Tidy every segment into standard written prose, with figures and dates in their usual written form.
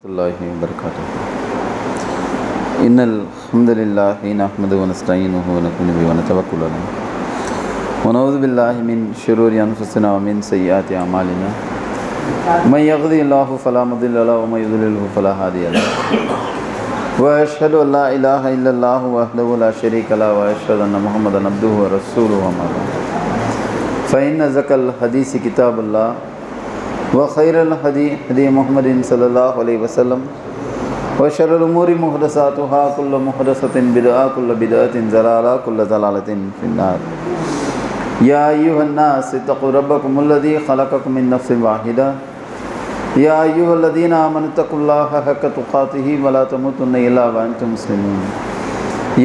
الله وبركاته. إن الحمد لله نحمده ونستعينه ونؤمن به ونتوكل عليه ونعوذ بالله من شرور أنفسنا ومن سيئات أعمالنا من يهده الله فلا مضل له ومن يضلل فلا هادي له وأشهد أن لا إله إلا الله وحده لا شريك له وأشهد أن محمدا عبده ورسوله أما بعد فإن أصدق الحديث كتاب الله وخير الهدي هدي محمد صلى الله عليه وسلم وشر الأمور محدثاتها كل محدثة بدعة كل بدعة ضلالة كل ضلالة في النار. يا أيها الناس اتقوا ربكم الذي خلقكم من نفس واحدة يا أيها الذين آمنوا اتقوا الله حق تقاته ولا تموتن إلا وأنتم مسلمون.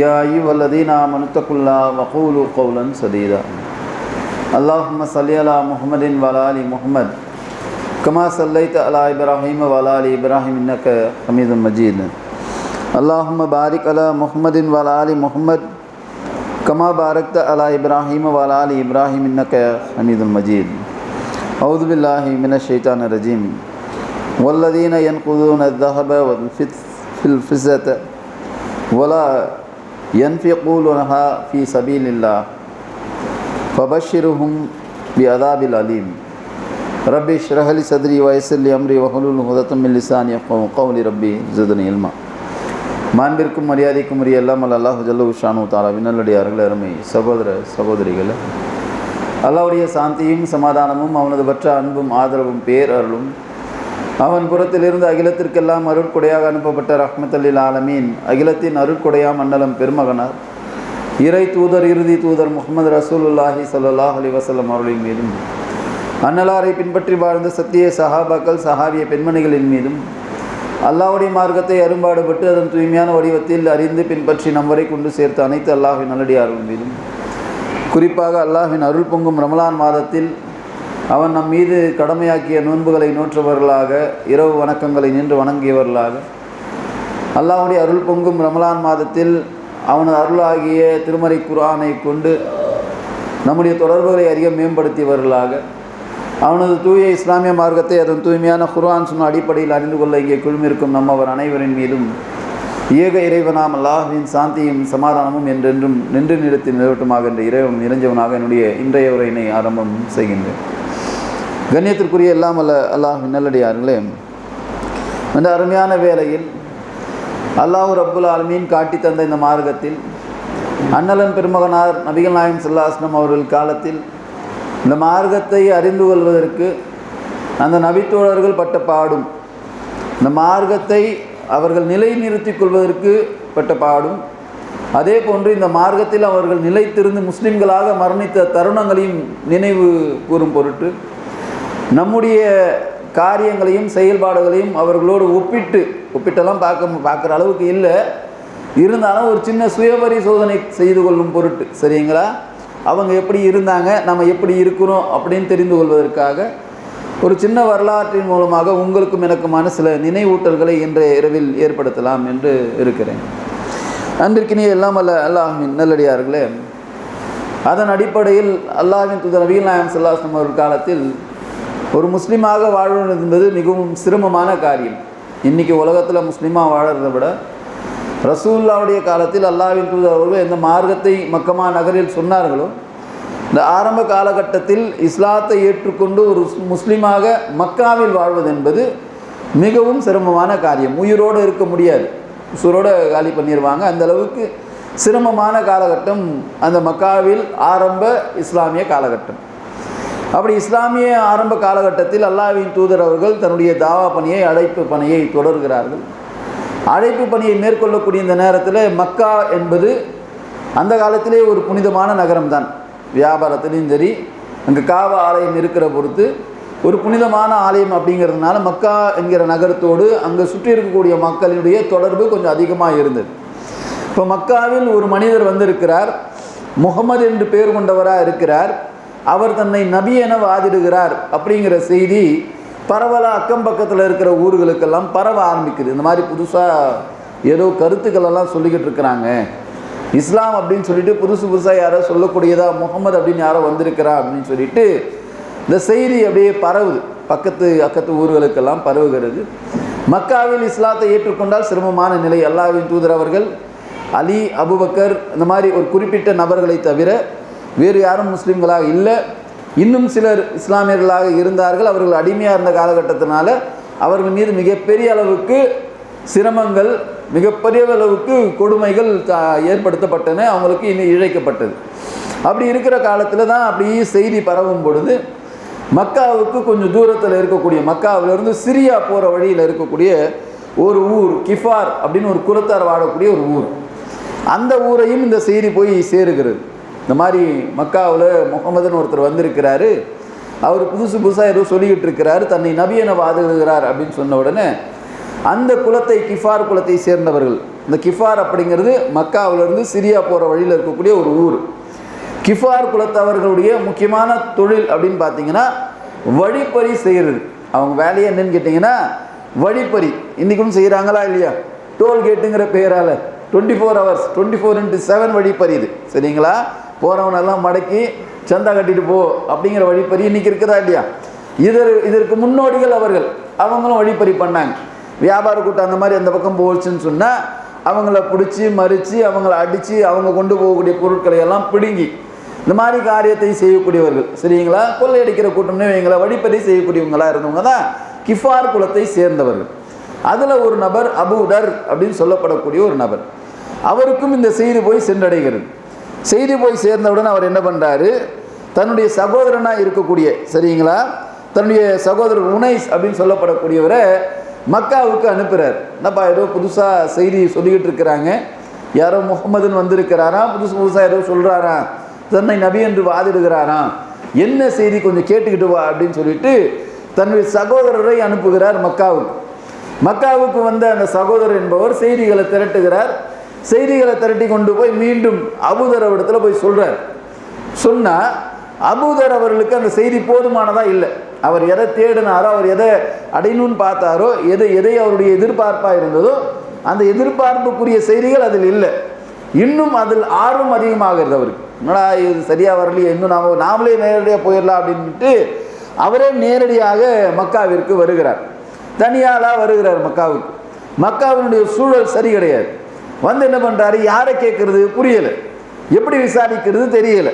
يا أيها الذين آمنوا اتقوا الله وقولوا قولا سديدا. اللهم صل على محمد وعلى آل محمد كما صليت على إبراهيم وعلى آل إبراهيم إنك حميد مجيد. اللهم بارك على محمد وعلى آل محمد كما باركت على إبراهيم وعلى آل إبراهيم إنك حميد مجيد. أعوذ بالله من الشيطان الرجيم. والذين ينقضون الذهب والفضة ولا ينفقونها في سبيل الله فبشرهم بعذاب أليم. ரப்பி ஷ்ரஹ் சத்ரி வயஸ்ஸிர் லி அம்ரி வஹ்லுல் உக்தம் மின் லிசானி யஃப்கஹு கௌலி ரப்பி ஜித்னி இல்மா. மாண்பிற்கும் மரியாதைக்கும் உரிய எல்லாம் அல்லாஹ் ஜல்லல்லாஹு ஷானு தஆலா விண்ணல்லடியார்களே, அருமை சகோதர சகோதரிகளே, அல்லாஹ்வுடைய சாந்தியும் சமாதானமும் அவனது பற்ற அன்பும் ஆதரவும் பேரருளும் அவன் புறத்திலிருந்து அகிலத்திற்கெல்லாம் அருட்கொடையாக அனுப்பப்பட்ட ரஹ்மத்துல் லில் ஆலமீன் அகிலத்தின் அருட்கொடையாம் அண்ணலம் பெருமகனார் இறை தூதர் இறுதி தூதர் முஹம்மது ரசூலுல்லாஹி ஸல்லல்லாஹு அலைஹி வஸல்லம் அவர்களின் மீதும் அன்னலாரை பின்பற்றி வாழ்ந்த சத்திய சஹாபாக்கள் சஹாபிய பெண்மணிகளின் மீதும் அல்லாஹ்வுடைய மார்க்கத்தை அரும்பாடுபட்டு அதன் தூய்மையான வடிவத்தில் அறிந்து பின்பற்றி நம்மவரை கொண்டு சேர்த்த அனைத்து அல்லாஹ்வின் நல்லடியார்கள் மீதும், குறிப்பாக அல்லாஹ்வின் அருள் பொங்கும் ரமலான் மாதத்தில் அவன் நம் மீது கடமையாக்கிய நோன்புகளை நோற்றவர்களாக, இரவு வணக்கங்களை நின்று வணங்கியவர்களாக, அல்லாஹ்வுடைய அருள் பொங்கும் ரமலான் மாதத்தில் அவனது அருளாகிய திருமறை குர்ஆனை கொண்டு நம்முடைய தொடர்புகளை அறிய மேம்படுத்தியவர்களாக, அவனது தூய இஸ்லாமிய மார்க்கத்தை அதன் தூய்மையான குர்ஆன் சுன்னா அடிப்படையில் அறிந்து கொள்ள இங்கே குழுமிருக்கும் நம்மவர் அனைவரின் மீதும் ஏக இறைவனாம் அல்லாஹ்வின் சாந்தியும் சமாதானமும் என்றென்றும் நின்று நிறுத்தி நிலவட்டுமாக என்ற இறைவன் நிறைஞ்சவனாக என்னுடைய இன்றைய உரையினை ஆரம்பம் செய்கின்றேன். கண்ணியத்திற்குரிய எல்லாம் அல்லாஹ்வின் நல்லடியார்களே, இந்த அருமையான வேளையில் அல்லாஹ் ரப்புல் ஆலமீன் காட்டி தந்த இந்த மார்க்கத்தில் அண்ணலன் பெருமகனார் நபிகள் நாயகம் ஸல்லல்லாஹு அலைஹி வஸல்லம் அவர்கள் காலத்தில் இந்த மார்க்கத்தை அறிந்து கொள்வதற்கு அந்த நபித்தோழர்கள் பட்ட பாடும், இந்த மார்க்கத்தை அவர்கள் நிலைநிறுத்திக் கொள்வதற்கு பட்ட பாடும், அதே போன்று இந்த மார்க்கத்தில் அவர்கள் நிலைத்திருந்து முஸ்லிம்களாக மரணித்த தருணங்களையும் நினைவு கூறும் பொருட்டு நம்முடைய காரியங்களையும் செயல்பாடுகளையும் அவர்களோடு ஒப்பிட்டெல்லாம் பார்க்குற அளவுக்கு இல்லை, இருந்தாலும் ஒரு சின்ன சுயபரிசோதனை செய்து கொள்ளும் பொருட்டு, சரிங்களா, அவங்க எப்படி இருந்தாங்க, நம்ம எப்படி இருக்கிறோம் அப்படின்னு தெரிந்து கொள்வதற்காக ஒரு சின்ன வரலாற்றின் மூலமாக உங்களுக்கும் எனக்குமான சில நினைவூட்டல்களை இன்றைய இரவில் ஏற்படுத்தலாம் என்று இருக்கிறேன். அன்பிற்கினிய எல்லாம் அல்லாஹ்வின் நல்லடியார்களே, அதன் அடிப்படையில் அல்லாஹ்வின் தூதர் நபிகள் நாயகம் ஸல்லல்லாஹு அலைஹி வஸல்லம் அவர்கள் காலத்தில் ஒரு முஸ்லீமாக வாழ்வது என்பது மிகவும் சிரமமான காரியம். இன்றைக்கி உலகத்தில் முஸ்லீமாக வாழறதை விட ரசூலுல்லாஹ்வுடைய காலத்தில் அல்லாஹ்வின் தூதர் அவர்கள் எந்த மார்க்கத்தை மக்கமா நகரில் சொன்னார்களோ, இந்த ஆரம்ப காலகட்டத்தில் இஸ்லாத்தை ஏற்றுக்கொண்டு ஒரு முஸ்லீமாக மக்காவில் வாழ்வது என்பது மிகவும் சிரமமான காரியம். உயிரோடு இருக்க முடியாது, உசுரோடு காலி பண்ணிடுவாங்க. அந்த அளவுக்கு சிரமமான காலகட்டம் அந்த மக்காவில் ஆரம்ப இஸ்லாமிய காலகட்டம். அப்படி இஸ்லாமிய ஆரம்ப காலகட்டத்தில் அல்லாஹ்வின் தூதர் அவர்கள் தன்னுடைய தாவா பணியை, அழைப்பு பணியை தொடர்கிறார்கள். அழைப்பு பணியை மேற்கொள்ளக்கூடிய இந்த நேரத்தில் மக்கா என்பது அந்த காலத்திலே ஒரு புனிதமான நகரம்தான். வியாபாரத்திலையும் சரி, அங்கே காபா ஆலயம் இருக்கிற பொறுத்து ஒரு புனிதமான ஆலயம் அப்படிங்கிறதுனால மக்கா என்கிற நகரத்தோடு அங்கே சுற்றி இருக்கக்கூடிய மக்களினுடைய தொடர்பு கொஞ்சம் அதிகமாக இருந்தது. இப்போ மக்காவில் ஒரு மனிதர் வந்திருக்கிறார், முகமது என்று பெயர் கொண்டவராக இருக்கிறார், அவர் தன்னை நபி என வாதிடுகிறார் அப்படிங்கிற செய்தி பரவலாக அக்கம் பக்கத்தில் இருக்கிற ஊர்களுக்கெல்லாம் பரவ ஆரம்பிக்குது. இந்த மாதிரி புதுசாக ஏதோ கருத்துக்களெல்லாம் சொல்லிக்கிட்டு இருக்கிறாங்க, இஸ்லாம் அப்படின்னு சொல்லிட்டு புதுசாக யாரோ சொல்லக்கூடியதா முகமது அப்படின்னு யாரோ வந்திருக்கிறா அப்படின்னு சொல்லிட்டு இந்த செய்தி அப்படியே பரவுது, அக்கத்து ஊர்களுக்கெல்லாம் பரவுகிறது. மக்காவில் இஸ்லாத்தை ஏற்றுக்கொண்டால் சிரமமான நிலை. அல்லாஹ்வின் தூதர் அவர்கள் அலி, அபுபக்கர் இந்த மாதிரி ஒரு குறிப்பிட்ட நபர்களை தவிர வேறு யாரும் முஸ்லீம்களாக இல்லை. இன்னும் சிலர் இஸ்லாமியர்களாக இருந்தார்கள். அவர்கள் அடிமையாக இருந்த காலகட்டத்தினால அவர்கள் மீது மிகப்பெரிய அளவுக்கு சிரமங்கள், மிகப்பெரிய அளவுக்கு கொடுமைகள் ஏற்படுத்தப்பட்டன, அவங்களுக்கு இன்னும் இழைக்கப்பட்டது. அப்படி இருக்கிற காலத்தில் தான் அப்படியே செய்தி பரவும் பொழுது மக்காவுக்கு கொஞ்சம் தூரத்தில் இருக்கக்கூடிய, மக்காவிலிருந்து சிரியா போகிற வழியில் இருக்கக்கூடிய ஒரு ஊர் கிஃபார் அப்படின்னு ஒரு குலத்தார் வாழக்கூடிய ஒரு ஊர், அந்த ஊரையும் இந்த செய்தி போய் சேருகிறது. இந்த மாதிரி மக்காவில் முகமதுன்னு ஒருத்தர் வந்திருக்கிறாரு, அவர் புதுசாக ஏதோ சொல்லிக்கிட்டு இருக்கிறாரு, தன்னை நபி என வாதிடுகிறார் அப்படின்னு சொன்ன உடனே அந்த குலத்தை, கிஃபார் குலத்தை சேர்ந்தவர்கள், இந்த கிஃபார் அப்படிங்கிறது மக்காவிலிருந்து சிரியா போகிற வழியில் இருக்கக்கூடிய ஒரு ஊர். கிஃபார் குலத்தவர்களுடைய முக்கியமான தொழில் அப்படின்னு பார்த்தீங்கன்னா வழிப்பறி செய்கிறது. அவங்க வேலையை என்னன்னு கேட்டிங்கன்னா வழிப்பறி. இன்றைக்கும் செய்கிறாங்களா இல்லையா? டோல்கேட்டுங்கிற பெயரால் 24 hours 24x7 வழிப்பறி இது, சரிங்களா? போகிறவனெல்லாம் மடக்கி சந்தா கட்டிட்டு போ அப்படிங்கிற வழிப்பறி இன்றைக்கி இருக்குதா இல்லையா? இதற்கு முன்னோடிகள் அவர்கள், அவங்களும் வழிப்பறி பண்ணாங்க. வியாபார கூட்டம் அந்த மாதிரி அந்த பக்கம் போச்சுன்னு சொன்னால் அவங்கள பிடிச்சி மறித்து அவங்கள அடித்து அவங்க கொண்டு போகக்கூடிய பொருட்களை எல்லாம் பிடுங்கி இந்த மாதிரி காரியத்தை செய்யக்கூடியவர்கள், சரிங்களா? கொள்ளையடிக்கிற கூட்டம்னு இவங்களை வழிப்பறி செய்யக்கூடியவங்களாக இருந்தவங்க தான் கிஃபார் குலத்தை சேர்ந்தவர்கள். அதில் ஒரு நபர் அபூதர் அப்படின்னு சொல்லப்படக்கூடிய ஒரு நபர், அவருக்கும் இந்த செய்தி போய் சென்றடைகிறது. செய்தி போய் சேர்ந்தவுடன் அவர் என்ன பண்ணுறாரு, தன்னுடைய சகோதரனாக இருக்கக்கூடிய, சரிங்களா, தன்னுடைய சகோதரர் உனைஸ் அப்படின்னு சொல்லப்படக்கூடியவரை மக்காவுக்கு அனுப்புகிறார். என்னப்பா ஏதோ புதுசாக செய்தி சொல்லிக்கிட்டு இருக்கிறாங்க, யாரோ முகமதுன்னு வந்திருக்கிறாராம், புதுசாக ஏதோ சொல்கிறாரா, தன்னை நபி என்று வாதிடுகிறாராம், என்ன செய்தி கொஞ்சம் கேட்டுக்கிட்டு வா அப்படின்னு சொல்லிட்டு தன்னுடைய சகோதரரை அனுப்புகிறார் மக்காவுக்கு. மக்காவுக்கு வந்த அந்த சகோதரர் என்பவர் செய்திகளை திரட்டுகிறார். செய்திகளை திரட்டி கொண்டு போய் மீண்டும் அபூதர் இடத்துல போய் சொல்கிறார். சொன்னால் அபூதர் அவர்களுக்கு அந்த செய்தி போதுமானதாக இல்லை. அவர் எதை தேடினாரோ, அவர் எதை அடையணும்னு பார்த்தாரோ, எதை அவருடைய எதிர்பார்ப்பாக இருந்ததோ அந்த எதிர்பார்ப்புக்குரிய செய்திகள் அதில் இல்லை. இன்னும் அதில் ஆர்வம் அதிகமாகிறது அவருக்கு. என்னடா இது சரியாக வரலையே, இன்னும் நாமளே நேரடியாக போயிடலாம் அப்படின்ட்டு அவரே நேரடியாக மக்காவிற்கு வருகிறார். தனியாளாக வருகிறார் மக்காவுக்கு. மக்காவினுடைய சூழல் சரி கிடையாது. வந்து என்ன பண்ணுறாரு, யாரை கேட்குறது புரியலை, எப்படி விசாரிக்கிறது தெரியலை.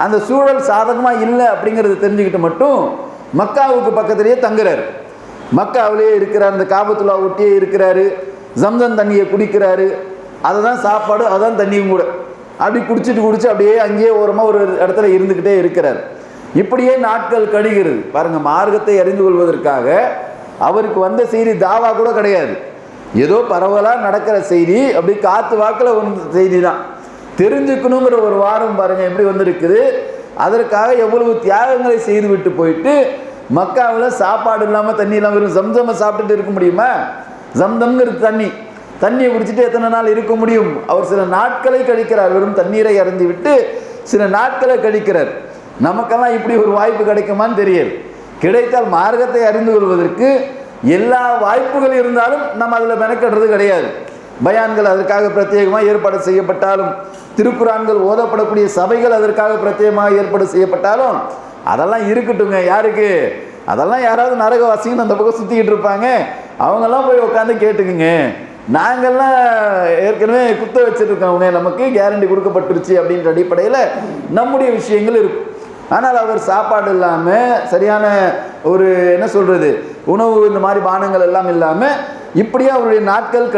அந்த சூழல் சாதகமாக இல்லை அப்படிங்கிறது தெரிஞ்சுக்கிட்டு மட்டும் மக்காவுக்கு பக்கத்திலேயே தங்குறாரு. மக்காவிலேயே இருக்கிறார், அந்த காபத்துல்லா ஒட்டியே இருக்கிறாரு, ஜம்சம் தண்ணியை குடிக்கிறாரு, அதை தான் சாப்பாடு, அதுதான் தண்ணியும் கூட. அப்படி குடிச்சு அப்படியே அங்கேயே ஓரமாக ஒரு இடத்துல இருந்துக்கிட்டே இருக்கிறார். இப்படியே நாட்கள் கழிகிறது. பாருங்கள், மார்க்கத்தை அறிந்து கொள்வதற்காக அவருக்கு வந்த செய்தி தாவா கூட கிடையாது, ஏதோ பரவலாக நடக்கிற செய்தி, அப்படி காற்று வாக்கில் வந்த செய்தி தான். தெரிஞ்சுக்கணுங்கிற ஒரு வாரம் பாருங்கள் எப்படி வந்திருக்குது. அதற்காக எவ்வளவு தியாகங்களை செய்து விட்டு போயிட்டு மக்காவில் சாப்பாடு இல்லாமல் தண்ணி இல்லாமல் வெறும் ஜம்சமை சாப்பிட்டுட்டு இருக்க முடியுமா? ஜம்சம்ங்கிறது தண்ணியை குடிச்சிட்டு எத்தனை நாள் இருக்க முடியும்? அவர் சில நாட்களை கழிக்கிறார், வெறும் தண்ணீரை அருந்தி விட்டு சில நாட்களை கழிக்கிறார். நமக்கெல்லாம் இப்படி ஒரு வாய்ப்பு கிடைக்குமான்னு தெரியல. கிடைத்தால் மார்க்கத்தை அறிந்து கொள்வதற்கு எல்லா வாய்ப்புகள் இருந்தாலும் நம்ம அதில் மெனக்கடுறது கிடையாது. பயான்கள் அதற்காக பிரத்யேகமாக ஏற்பாடு செய்யப்பட்டாலும், திருக்குரான்கள் ஓதப்படக்கூடிய சபைகள் அதற்காக பிரத்யேகமாக ஏற்பாடு செய்யப்பட்டாலும் அதெல்லாம் இருக்கட்டுங்க. யாருக்கு? அதெல்லாம் யாராவது நரகவாசிங்கன்னு அந்த பக்கம் சுற்றிக்கிட்டு இருப்பாங்க, அவங்கெல்லாம் போய் உட்காந்து கேட்டுக்குங்க. நாங்கள்லாம் ஏற்கனவே குத்த வச்சுருக்கவங்க, நமக்கு கேரண்டி கொடுக்கப்பட்டுருச்சு அப்படின்ற அடிப்படையில் நம்முடைய விஷயங்கள் இருக்கும். ஆனால் அவர் சாப்பாடு இல்லாமல், சரியான ஒரு என்ன சொல்கிறது, உணவு இந்த மாதிரி பானங்கள் எல்லாம் இல்லாமல் இப்படியே அவருடைய நாட்கள்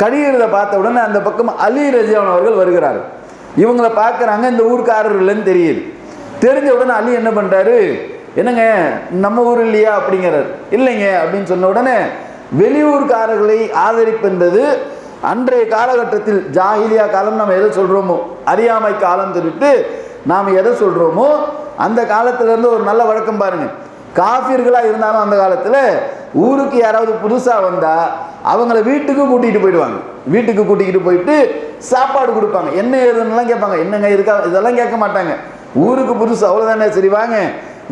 கழிகிறத பார்த்த உடனே அந்த பக்கம் அலி ரஜியான் அவர்கள் வருகிறார். இவங்களை பார்க்குறாங்க, இந்த ஊர்க்காரர் இல்லைன்னு தெரியுது. தெரிஞ்ச உடனே அலி என்ன பண்ணுறாரு, என்னங்க நம்ம ஊர் இல்லையா அப்படிங்கிறார். இல்லைங்க அப்படின்னு சொன்ன உடனே வெளியூர்காரர்களை ஆதரிப்பென்றது அன்றைய காலகட்டத்தில் ஜாஹிலியா காலம் நம்ம எதை சொல்கிறோமோ, அறியாமை காலம் சொல்லிட்டு நாம் எதை சொல்கிறோமோ அந்த காலத்திலேருந்து ஒரு நல்ல வழக்கம் பாருங்கள். காஃபிர்களாக இருந்தாலும் அந்த காலத்தில் ஊருக்கு யாராவது புதுசாக வந்தால் அவங்கள வீட்டுக்கு கூட்டிகிட்டு போயிடுவாங்க. வீட்டுக்கு கூட்டிகிட்டு போயிட்டு சாப்பாடு கொடுப்பாங்க. என்ன ஏதுன்னெலாம் கேட்பாங்க. என்னங்க இருக்கா இதெல்லாம் கேட்க மாட்டாங்க. ஊருக்கு புதுசு அவ்வளோதானே, சரி வாங்க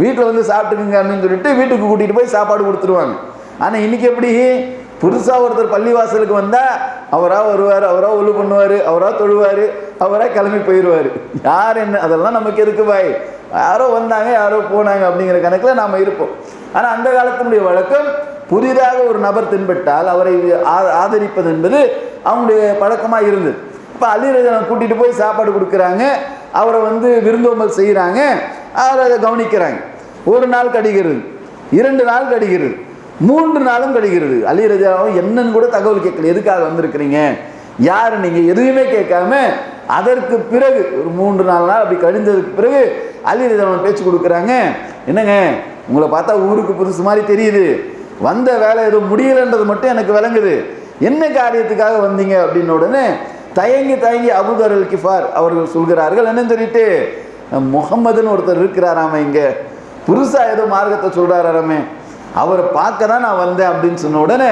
வீட்டில் வந்து சாப்பிட்டுக்குங்க அப்படின்னு சொல்லிட்டு வீட்டுக்கு கூட்டிகிட்டு போய் சாப்பாடு கொடுத்துருவாங்க. ஆனால் இன்றைக்கி எப்படி, புதுசாக ஒருத்தர் பள்ளிவாசலுக்கு வந்தால் அவராக வருவார், அவராக ஒழு பண்ணுவார், அவராக தொழுவார், அவராக கிளம்பி போயிடுவார். யார் என்ன அதெல்லாம் நமக்கு எதுக்கு பாய், யாரோ வந்தாங்க யாரோ போனாங்க அப்படிங்கிற கணக்கில் நாம் இருப்போம். ஆனால் அந்த காலத்தினுடைய வழக்கம் புதிதாக ஒரு நபர் தென்பட்டால் அவரை ஆதரிப்பது என்பது அவங்களுடைய பழக்கமாக இருந்தது. இப்போ அலி ரலியல்லாஹு கூட்டிகிட்டு போய் சாப்பாடு கொடுக்குறாங்க, அவரை வந்து விருந்தோம்பல் செய்கிறாங்க, அவரை அதை கவனிக்கிறாங்க. ஒரு நாள் கடிகிறது, 2 நாள் கடிகிறது, 3 நாளும் கடிகிறது. அலி ரலியல்லாஹு என்னன்னு கூட தகவல் கேட்கல, எதுக்காக வந்திருக்கிறீங்க, யார் நீங்கள், எதுவுமே கேட்காம அதற்கு பிறகு ஒரு 3-4 நாள் அப்படி கழிந்ததுக்கு பிறகு அலி ரலியல்லாஹு பேச்சு கொடுக்குறாங்க. என்னங்க, உங்களை பார்த்தா ஊருக்கு புதுசு மாதிரி தெரியுது, வந்த வேலை எதுவும் முடியலைன்றது மட்டும் எனக்கு விளங்குது, என்ன காரியத்துக்காக வந்தீங்க அப்படின்னு உடனே தயங்கி அபூதர் அல் கிஃபார் அவர்கள் சொல்கிறார்கள், என்னன்னு சொல்லிட்டு, முகம்மதுன்னு ஒருத்தர் இருக்கிறாராமே, இங்கே புதுசாக ஏதோ மார்க்கத்தை சொல்கிறாராமே, அவரை பார்க்க தான் நான் வந்தேன் அப்படின்னு சொன்ன உடனே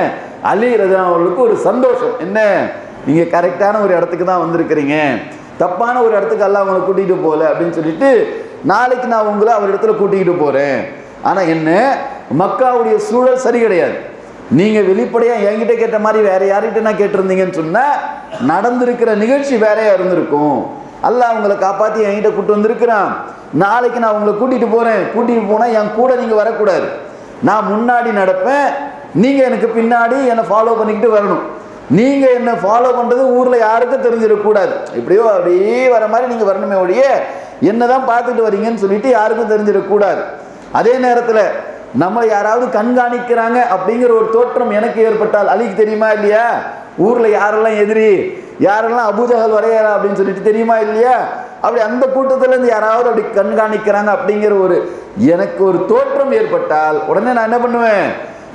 அலி ரலியல்லாஹு அவர்களுக்கு ஒரு சந்தோஷம். என்ன, நீங்கள் கரெக்டான ஒரு இடத்துக்கு தான் வந்திருக்கிறீங்க, தப்பான ஒரு இடத்துக்கு எல்லாம் அவங்களை கூட்டிகிட்டு போகல அப்படின்னு சொல்லிட்டு, நாளைக்கு நான் உங்களை அவர் இடத்துல கூட்டிகிட்டு போகிறேன். ஆனால் என்ன, மக்காவுடைய சூழல் சரி கிடையாது. நீங்கள் வெளிப்படையாக என்கிட்ட கேட்ட மாதிரி வேறு யார்கிட்ட நான் கேட்டிருந்தீங்கன்னு சொன்னால் நடந்திருக்கிற நிகழ்ச்சி வேறையாக இருந்திருக்கும். அல்லாஹ் அவங்களை காப்பாற்றி என்கிட்ட கூப்பிட்டு வந்திருக்கிறான். நாளைக்கு நான் உங்களை கூட்டிகிட்டு போகிறேன், கூட்டிகிட்டு போனால் என் கூட நீங்கள் வரக்கூடாது, நான் முன்னாடி நடப்பேன், நீங்கள் எனக்கு பின்னாடி என்னை ஃபாலோ பண்ணிக்கிட்டு வரணும். நீங்கள் என்னை ஃபாலோ பண்ணுறது ஊரில் யாருக்கும் தெரிஞ்சிடக்கூடாது, இப்படியோ அப்படியே வர மாதிரி நீங்கள் வரணுமே ஒழிய என்ன தான் பார்த்துட்டு வரீங்கன்னு சொல்லிட்டு யாருக்கும் தெரிஞ்சிடக்கூடாது. அதே நேரத்தில் நம்ம யாராவது கண்காணிக்கிறாங்க அப்படிங்கிற ஒரு தோற்றம் எனக்கு ஏற்பட்டால், அலிக்கு தெரியுமா இல்லையா, ஊரில் யாரெல்லாம் எதிரி, யாரெல்லாம் அபூஜஹல் வரையறா அப்படின்னு சொல்லிட்டு தெரியுமா இல்லையா, அப்படி அந்த கூட்டத்திலேருந்து யாராவது அப்படி கண்காணிக்கிறாங்க அப்படிங்கிற ஒரு எனக்கு ஒரு தோற்றம் ஏற்பட்டால் உடனே நான் என்ன பண்ணுவேன்,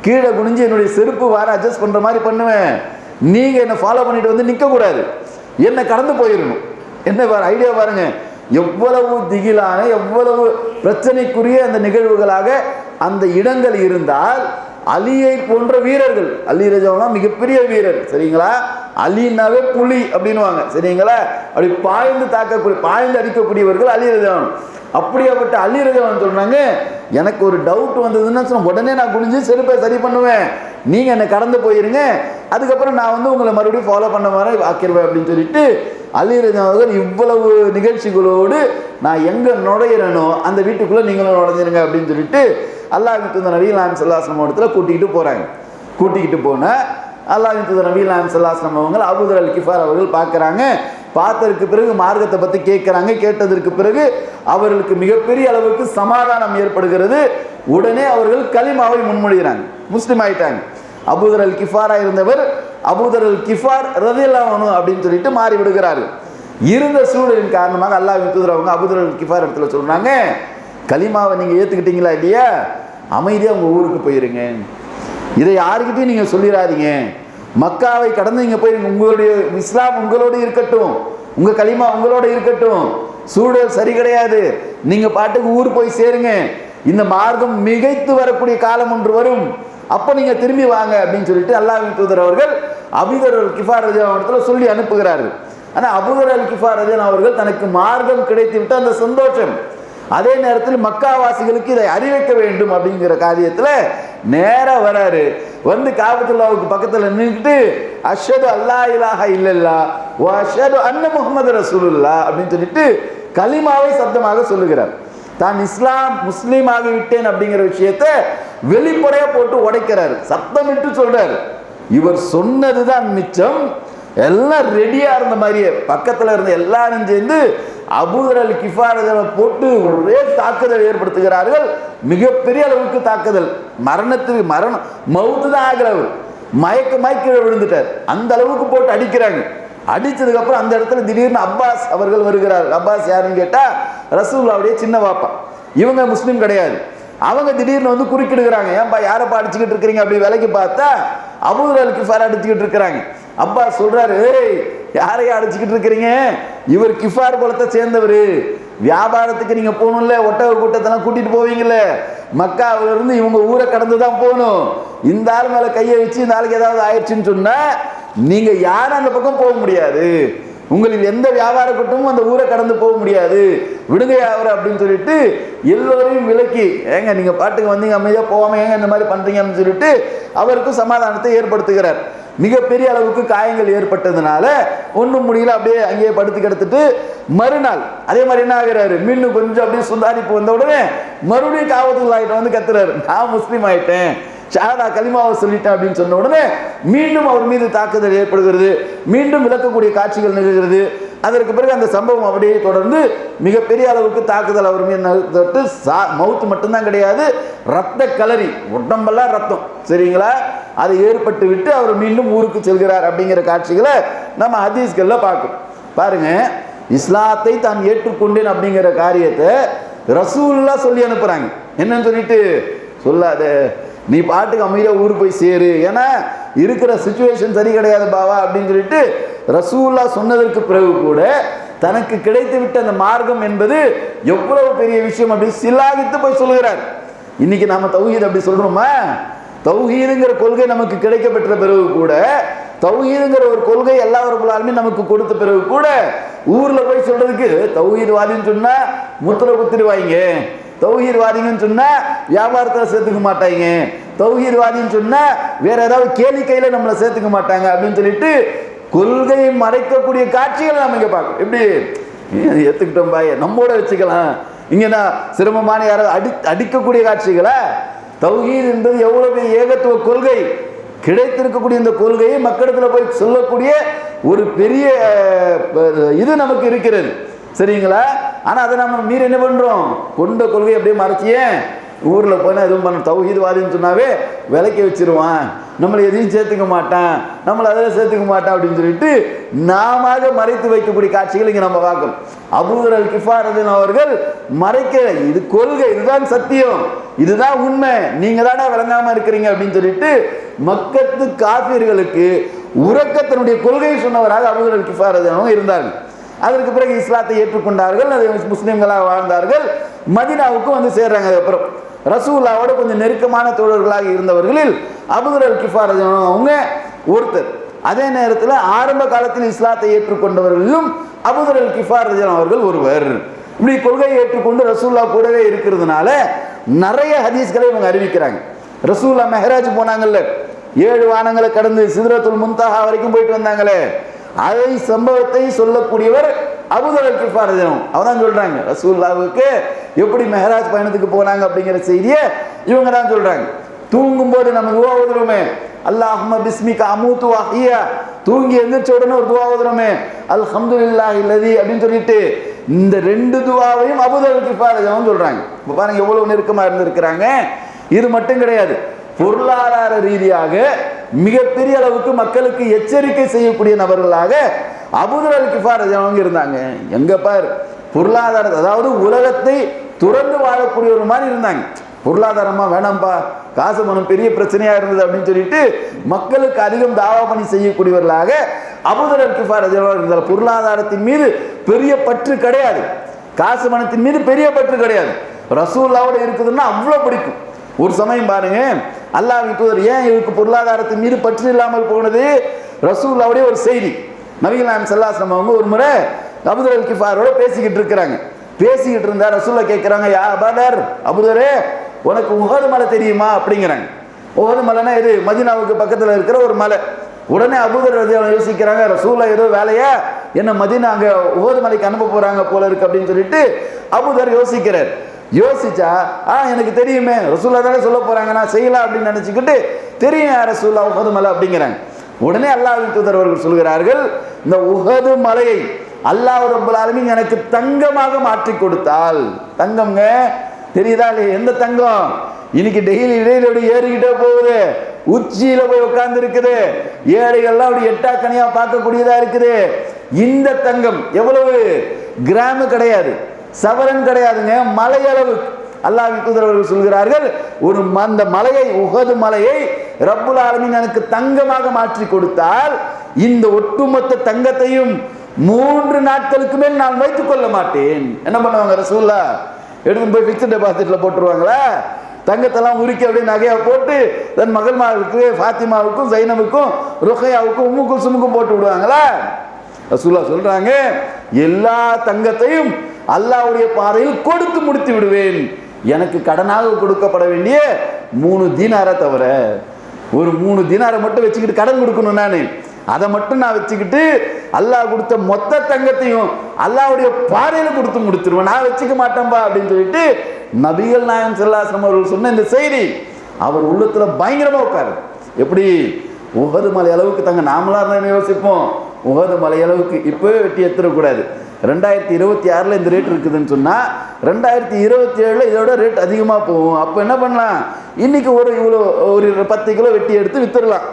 கீழே குனிஞ்சு என்னுடைய செருப்பு வார அட்ஜஸ்ட் பண்ணுற மாதிரி பண்ணுவேன். நீங்கள் என்னை ஃபாலோ பண்ணிட்டு வந்து நிற்கக்கூடாது, என்னை கடந்து போயிடணும். என்ன ஐடியா பாருங்க, எவ்வளவு திகிலான எவ்வளவு பிரச்சனைக்குரிய அந்த நிகழ்வுகளாக அந்த இடங்கள் இருந்தால், அலியை போன்ற வீரர்கள், அலி ரலியல்லாஹு மிகப்பெரிய வீரர் சரிங்களா, அலினாவே புலி அப்படின்னுவாங்க சரிங்களா, அப்படி பாய்ந்து அடிக்கக்கூடியவர்கள் அலி ரலியல்லாஹு. அப்படியாப்பட்ட அலி ரலியல்லாஹு சொல்றாங்க, எனக்கு ஒரு டவுட் வந்ததுன்னா உடனே நான் குனிஞ்சு செருப்பை சரி பண்ணுவேன், நீங்கள் என்னை கடந்து போயிருங்க, அதுக்கப்புறம் நான் வந்து உங்களை மறுபடியும் ஃபாலோ பண்ண மாதிரி ஆக்கிடுவேன் அப்படின்னு சொல்லிட்டு அலி ரலியல்லாஹு இவ்வளவு நிகழ்ச்சிகளோடு நான் எங்கே நுழையிறனோ அந்த வீட்டுக்குள்ளே நீங்களும் நுழைஞ்சிருங்க அப்படின்னு சொல்லிட்டு அல்லாஹ்வின் தூதர் நபிகள் நாயகம் ஸல்லல்லாஹு அலைஹி வஸல்லம் இடத்துல கூட்டிகிட்டு போகிறாங்க. கூட்டிக்கிட்டு போனால் அல்லாஹ்வின் தூதர் நபிகள் நாயகம் ஸல்லல்லாஹு அலைஹி வஸல்லம் அவங்க அபூதர் அல் கிஃபார் அவர்கள் பார்க்குறாங்க. பார்த்ததற்கு பிறகு மார்க்கத்தை பற்றி கேட்குறாங்க. கேட்டதற்கு பிறகு அவர்களுக்கு மிகப்பெரிய அளவுக்கு சமாதானம் ஏற்படுகிறது. உடனே அவர்கள் கலிமாவை முன்மொழிகிறாங்க, முஸ்லீம் ஆயிட்டாங்க. அபூதர் அல் கிஃபாராக இருந்தவர் அபூதர் அல் கிஃபார் ரலியல்லாஹு அன்ஹு அப்படின்னு சொல்லிட்டு மாறி விடுகிறார்கள். இருந்த சூழலின் காரணமாக அல்லாஹ்வின் தூதர் அவங்க அபூதர் அல் கிஃபார் இடத்துல சொல்கிறாங்க, கலிமாவை நீங்கள் ஏற்றுக்கிட்டீங்களா இல்லையா, அமைதியாக உங்கள் ஊருக்கு போயிருங்க, இதை யாருக்கிட்டையும் நீங்கள் சொல்லிடாதீங்க, மக்காவை கடந்து நீங்கள் போயிருங்க, உங்களுடைய இஸ்லாம் உங்களோடு இருக்கட்டும், உங்கள் கலிமா உங்களோட இருக்கட்டும், சூழல் சரி கிடையாது, நீங்கள் பாட்டுக்கு ஊர் போய் சேருங்க, இந்த மார்க்கம் மிகைத்து வரக்கூடிய காலம் ஒன்று வரும், அப்போ நீங்கள் திரும்பி வாங்க அப்படின்னு சொல்லிட்டு அல்லாஹ்வின் தூதர் அவர்கள் அபூதர் அல் கிஃபார் ரலியல்லாஹு அன்ஹு சொல்லி அனுப்புகிறார்கள். ஆனால் அபூதர் அல் கிஃபார் ரலியல்லாஹு அவர்கள் தனக்கு மார்க்கம் கிடைத்து விட்டு அந்த சந்தோஷம், அதே நேரத்தில் மக்காவாசிகளுக்கு இதை அறிவிக்க வேண்டும் அப்படிங்கிற காரியத்தில் நேராக வராரு. வந்து காபத்துல்லாவுக்கு பக்கத்தில் நின்றுட்டு அஷ்ஹது அல்லா இலாஹ இல்லல்லாஹ் வ அஷ்ஹது அன்ன முஹம்மது ரசூலுல்லாஹ் அப்படின்னு சொல்லிட்டு கலிமாவை சத்தமாக சொல்லுகிறார். தான் இஸ்லாம் முஸ்லீம் ஆகிவிட்டேன் அப்படிங்கிற விஷயத்தை வெளிப்படையாக போட்டு உடைக்கிறார், சத்தமிட்டு சொல்றாரு. இவர் சொன்னதுதான் மிச்சம், எல்லாம் ரெடியாக இருந்த மாதிரியே பக்கத்தில் இருந்த எல்லாரும் சேர்ந்து அபூதர் அல் கிஃபார் போட்டு ஒரே தாக்குதல் ஏற்படுத்துகிறார்கள். மிகப்பெரிய அளவுக்கு தாக்குதல், மரணம் மவுத்து தான் ஆகிறவர், மயக்க கீழே விழுந்துட்டார், அந்த அளவுக்கு போட்டு அடிக்கிறாங்க. அடிச்சதுக்கு அப்புறம் அந்த இடத்துல திடீர்னு அப்பாஸ் அவர்கள் வருகிறார். அப்பாஸ் யாருன்னு கேட்டா ரசூலுல்லாஹ்வுடைய சின்ன பாப்பா, இவங்க முஸ்லீம் கிடையாது. அவங்க திடீர்னு வந்து குறுக்கிடுகிறாங்க, ஏன்பா யாரப்பா அடிச்சுக்கிட்டு இருக்கிறீங்க அப்படி விலைக்கு பார்த்தா அபூதர் அல் கிஃபார் அடிச்சுக்கிட்டு இருக்கிறாங்க. அப்பா சொல்றாரு, ஏய் யாரையா அடிச்சுக்கிட்டு இருக்கிறீங்க, இவர் கிஃபார் குலத்தை சேர்ந்தவர், வியாபாரத்துக்கு நீங்க போகணும்ல, ஒட்டக கூட்டத்தெல்லாம் கூட்டிட்டு போவீங்கல்ல, மக்காவில இருந்து இவங்க ஊரை கடந்து தான் போகணும், இந்த ஆள் மேல கையை வச்சு இந்த ஆளுக்கு ஏதாவது ஆயிடுச்சுன்னு சொன்னா நீங்க யாரும் அந்த பக்கம் போக முடியாது, உங்களில் எந்த வியாபார கூட்டமும் அந்த ஊரை கடந்து போக முடியாது, விடுங்க அவர் அப்படின்னு சொல்லிட்டு எல்லோரையும் விலக்கி, ஏங்க நீங்க பாட்டுக்கு வந்தீங்க அமைதியா போகாம ஏங்க இந்த மாதிரி பண்றீங்கன்னு சொல்லிட்டு அவருக்கும் சமாதானத்தை ஏற்படுத்துகிறார். மிகப்பெரிய அளவுக்கு காயங்கள் ஏற்பட்டதுனால ஒன்றும் முடியல, அப்படியே அங்கேயே படுத்து கிடத்துட்டு மறுநாள் அதே மாதிரி என்ன ஆகிறாரு, மீண்டும் கொஞ்சம் அப்படியே சுந்தாரிப்பு வந்த உடனே மறுபடியும் காவத்துக்குள்ளாயிட்ட வந்து கத்துறாரு, நான் முஸ்லீம் ஆயிட்டேன், ஷஹாதா கலிமாவை சொல்லிட்டேன் அப்படின்னு சொன்ன உடனே மீண்டும் அவர் மீது தாக்குதல் ஏற்படுகிறது, மீண்டும் விளக்கக்கூடிய காட்சிகள் நிகழ்கிறது. அதற்கு பிறகு அந்த சம்பவம் அப்படியே தொடர்ந்து மிகப்பெரிய அளவுக்கு தாக்குதல் அவர் மீது தொட்டு மவுத்து மட்டும்தான் கிடையாது, ரத்த கலரி, உடம்பெல்லாம் ரத்தம், சரிங்களா, அது ஏற்பட்டு விட்டு அவர் மீண்டும் ஊருக்கு செல்கிறார் அப்படிங்கிற காட்சிகளை நம்ம ஹதீஸ்கள்ல பார்க்கணும். பாருங்க, இஸ்லாத்தை தான் ஏற்றுக்கொண்டேன் அப்படிங்கிற காரியத்தை ரசூலுல்லாஹ் சொல்லி அனுப்புறாங்க. என்னன்னு சொல்லிட்டு, சொல்லாத, நீ பாட்டுக்கு அமைதியா ஊர் போய் சேரு, ஏன்னா இருக்கிற சிச்சுவேஷன் சரி கிடையாது பாவா அப்படின்னு சொல்லிட்டு ரசூலுல்லாஹ் சொன்னதற்கு பிறகு கூட தனக்கு கிடைத்து விட்ட அந்த மார்க்கம் என்பது எவ்வளவு பெரிய விஷயம் அப்படி சிலாகித்து போய் சொல்லுகிறார். இன்னைக்கு நாம தௌஹீத் அப்படி சொல்றோமா? தௌஹீதுங்கிற கொள்கை நமக்கு கிடைக்கப்பட்ட பிறகு கூட, தௌஹீதுங்கிற ஒரு கொள்கை எல்லா ரப்பல் ஆலமீன் நமக்கு கொடுத்த பிறகு கூட ஊர்ல போய் சொல்றதுக்கு தௌஹீத்வாதின்னு சொன்னா முத்திர குத்திடுவாங்க, தௌஹீத்வாதின்னு சொன்னா வியாபாரத்தில் சேர்த்துக்க மாட்டாங்க, தௌஹீத்வாதின்னு சொன்னா வேற ஏதாவது கேளிக்கையில நம்மளை சேர்த்துக்க மாட்டாங்க அப்படின்னு சொல்லிட்டு கொள்கையை மறைக்கக்கூடிய காட்சிகளை நம்ம இங்க பார்க்கணும். எப்படி ஏத்துக்கிட்டோம் பாய, நம்மோட வச்சுக்கலாம், இங்க நான் சிரமமான யாராவது அடிக்கக்கூடிய காட்சிகளை. தௌஹீத் என்பது எவ்வளவு பெரிய ஏகத்துவ கொள்கை, கிடைத்திருக்கக்கூடிய இந்த கொள்கையை மக்களிடத்தில் போய் சொல்லக்கூடிய ஒரு பெரிய இது நமக்கு இருக்கிறது, சரிங்களா. ஆனா அதை நம்ம மீறி என்ன பண்றோம், கொண்ட கொள்கை அப்படியே மறைச்சியே ஊர்ல போனா எதுவும் பண்ண, தௌஹீத்வாதின்னு சொன்னாவே விலைக்கு வச்சிருவான், நம்மளை எதையும் சேர்த்துக்க மாட்டான், நம்மளை அதில் சேர்த்துக்க மாட்டான் அப்படின்னு சொல்லிட்டு நாம மறைத்து வைக்கக்கூடிய காட்சிகள் இங்க நம்ம பார்க்கணும். அபூதர் அல் கிஃபாரி அவர்கள் மறைக்க, இது கொள்கை, இதுதான் சத்தியம், இதுதான் உண்மை, நீங்க தானே விளங்காம இருக்கிறீங்க அப்படின்னு சொல்லிட்டு மக்கத்து காபிர்களுக்கு உறக்கத்தினுடைய கொள்கையை சொன்னவராக அபூதர் அல் கிஃபாரி இருந்தார்கள். அதற்கு பிறகு இஸ்லாத்தை ஏற்றுக்கொண்டார்கள், அது முஸ்லிம்களாக வாழ்ந்தார்கள், மதீனாவுக்கு வந்து சேர்றாங்க. அதுக்கப்புறம் ரசூலுல்லாஹ்வோட கொஞ்சம் நெருக்கமான தோழர்களாக இருந்தவர்களில் அபூதர் அல் கிஃபாரி அவங்க ஒருத்தர். அதே நேரத்தில் ஆரம்ப காலத்தில் இஸ்லாத்தை ஏற்றுக்கொண்டவர்களும் அபூதர் அல் கிஃபாரி அவர்கள் ஒருவர். இப்படி கொள்கையை ஏற்றுக்கொண்டு ரசூலுல்லாஹ் கூடவே இருக்கிறதுனால நிறைய ஹதீஸ்களை இவங்க அறிவிக்கிறாங்க. ரசூலுல்லாஹ் மெஹராஜ் போனாங்கல்ல, 7 வானங்களை கடந்து சித்ரத்துல் முன்தஹா வரைக்கும் போயிட்டு வந்தாங்களே, அதை சம்பவத்தை சொல்லக்கூடியவர் அபூதர் அல் கிஃபாரி. அவதான் சொல்றாங்க ரசூலுல்லாஹ்வுக்கு எப்படி மெஹராஜ் பயணத்துக்கு போனாங்க அப்படிங்கிற செய்தியை இவங்க தான் சொல்றாங்க. தூங்கும் போது நம்ம துவா ஓதுறோமே, அல்லாஹும்ம பிஸ்மிக அமூது வ அஹ்யா, தூங்கி எந்திரிச்ச உடனே ஒரு துவா ஓதுறோமே, அல்ஹம்துலில்லாஹி அல்லதி அப்படின்னு சொல்லிட்டு, இந்த 2 துவாவையும் அபூதர் அல் கிஃபாரி சொல்றாங்க. இப்ப பாருங்க எவ்வளவு நெருக்கமா இருந்திருக்கிறாங்க. இது மட்டும் கிடையாது, பொருளாதார ரீதியாக மிகப்பெரிய அளவுக்கு மக்களுக்கு எச்சரிக்கை செய்யக்கூடிய நபர்களாக அபூதர் அல் கிஃபாரி அவங்க இருந்தாங்க. எங்க பார் பொருளாதார, அதாவது உலகத்தை துறந்து வாழக்கூடிய ஒரு மாதிரி இருந்தாங்க. பொருளாதாரமா வேணாம்பா, காசு பணம் பெரிய பிரச்சனையா இருந்தது அப்படின்னு சொல்லிட்டு மக்களுக்கு அதிகம் தாவா பணி செய்யக்கூடியவர்களாக அபூதர் அல் கிஃபாரி இருந்தார். பொருளாதாரத்தின் மீது பெரிய பற்று கிடையாது, காசு பணத்தின் மீது பெரிய பற்று கிடையாது. ரசூலுல்லாஹ்வோட இருக்குதுன்னா அவ்வளவு பிடிக்கும். ஒரு சமயம் பாருங்க, அல்லாஹ்வின் தூதர் ஏன் இவருக்கு பொருளாதாரத்தின் மீது பற்று இல்லாமல் போனது, ரசூலுல்லாஹ்வுடைய ஒரு செய்தி. நபிகள் நாயகம் ஸல்லல்லாஹு அலைஹி வஸல்லம் அவங்க ஒரு முறை அபூதர் அல் கிஃபாரியோட பேசிக்கிட்டு இருக்கிறாங்க. பேசிக்கிட்டு இருந்தா ரசூலுல்லாஹ் கேட்கிறாங்க, யா அபூதர், அபூதரே உனக்கு உஹது மலை தெரியுமா அப்படிங்கிறாங்க. உஹது மலைன்னா இது மதீனாவுக்கு பக்கத்தில் இருக்கிற ஒரு மலை. உடனே அபூதர் ரலியல்லாஹு யோசிக்கிறாங்க, ரசூலுல்லாஹ் ஏதோ வேலையா என்ன மதீனா அங்க உஹது மலைக்கு அனுப்ப போறாங்க போல இருக்கு அப்படின்னு சொல்லிட்டு அபூதர் யோசிக்கிறார். யோசிச்சா எனக்கு தெரியுமே, ரசூலுல்லாஹ் தானே சொல்ல போறாங்க, நான் செய்யலாம் அப்படின்னு நினைச்சுக்கிட்டு, தெரியும் யார் ரசூலுல்லாஹ் உஹது மலை அப்படிங்கிறாங்க. உடனே அல்லாஹ்வின் தூதர் அவர்கள் சொல்கிறார்கள், இந்த உஹது மலையை அல்லாஹ் ரப்பல் ஆலமீன் எனக்கு தங்கமாக மாற்றி கொடுத்தால், தங்கம்ங்க தெரியுதா இல்லையா, எந்த தங்கம் இன்னைக்கு டெய்லி இடையில ஏறிக்கிட்டே போகுது, உச்சியில போய் உட்கார்ந்து இருக்குது, ஏழைகள்லாம் அப்படி எட்டாக்கனியா பார்க்கக்கூடியதா இருக்குது. இந்த தங்கம் எவ்வளவு கிராமு கிடையாது, சவரன் கிடையாதுங்க, மலையளவு. அல்லாஹ்வின் தூதர் அவர்கள் சொல்கிறார்கள், ஒரு அந்த மலையை, உஹது மலையை ரப்புல் ஆலமீன் எனக்கு தங்கமாக மாற்றி கொடுத்தால் இந்த ஒட்டுமொத்த தங்கத்தையும் 3 நாட்களுக்கு மேல் நான் வைத்துக் கொள்ள மாட்டேன். என்ன பண்ணுவாங்க ரசூலுல்லாஹ், எடுத்து போய் ஃபிக்ஸ்ட் டெபாசிட்ல போட்டுருவாங்களா, தங்கத்தெல்லாம் உருக்கி அப்படியே நகையா போட்டு தன் மகள்மாருக்கு ஃபாத்திமாவுக்கும் ஜைனபுக்கும் ருக்கையாவுக்கும் உம்மு குல்சுமுக்கும் போட்டு விடுவாங்களா? ரசூலுல்லாஹ் சொல்றாங்க, எல்லா தங்கத்தையும் அல்லாஹ்வுடைய பாதையில் கொடுத்து முடித்து விடுவேன். எனக்கு கடனாக கொடுக்கப்பட வேண்டிய 3 தீனாரை தவிர, ஒரு 3 தீனாரை மட்டும் வச்சுக்கிட்டு கடன் கொடுக்கணும், நான் அதை மட்டும் நான் வச்சுக்கிட்டு அல்லாஹ் கொடுத்த மொத்த தங்கத்தையும் அல்லாஹ்வுடைய பாதையில கொடுத்து முடிச்சிருவேன், நான் வச்சுக்க மாட்டேன்பா அப்படின்னு சொல்லிட்டு நபிகள் நாயகம் ஸல்லல்லாஹு அலைஹி வஸல்லம் அவர்கள் சொன்ன இந்த செய்தி அவர் உள்ளத்தில் பயங்கரமாக உட்காரு. எப்படி உஹது மலை அளவுக்கு தாங்க. நாமளாக இருந்தால் யோசிப்போம், உஹது மலை அளவுக்கு இப்போவே வெட்டி எடுத்துடக்கூடாது. 2026 இந்த ரேட் இருக்குதுன்னு சொன்னால் 2027 இதோட ரேட் அதிகமாக போகும். அப்போ என்ன பண்ணலாம், இன்றைக்கி ஒரு 10 கிலோ வெட்டி எடுத்து விற்றுடலாம்.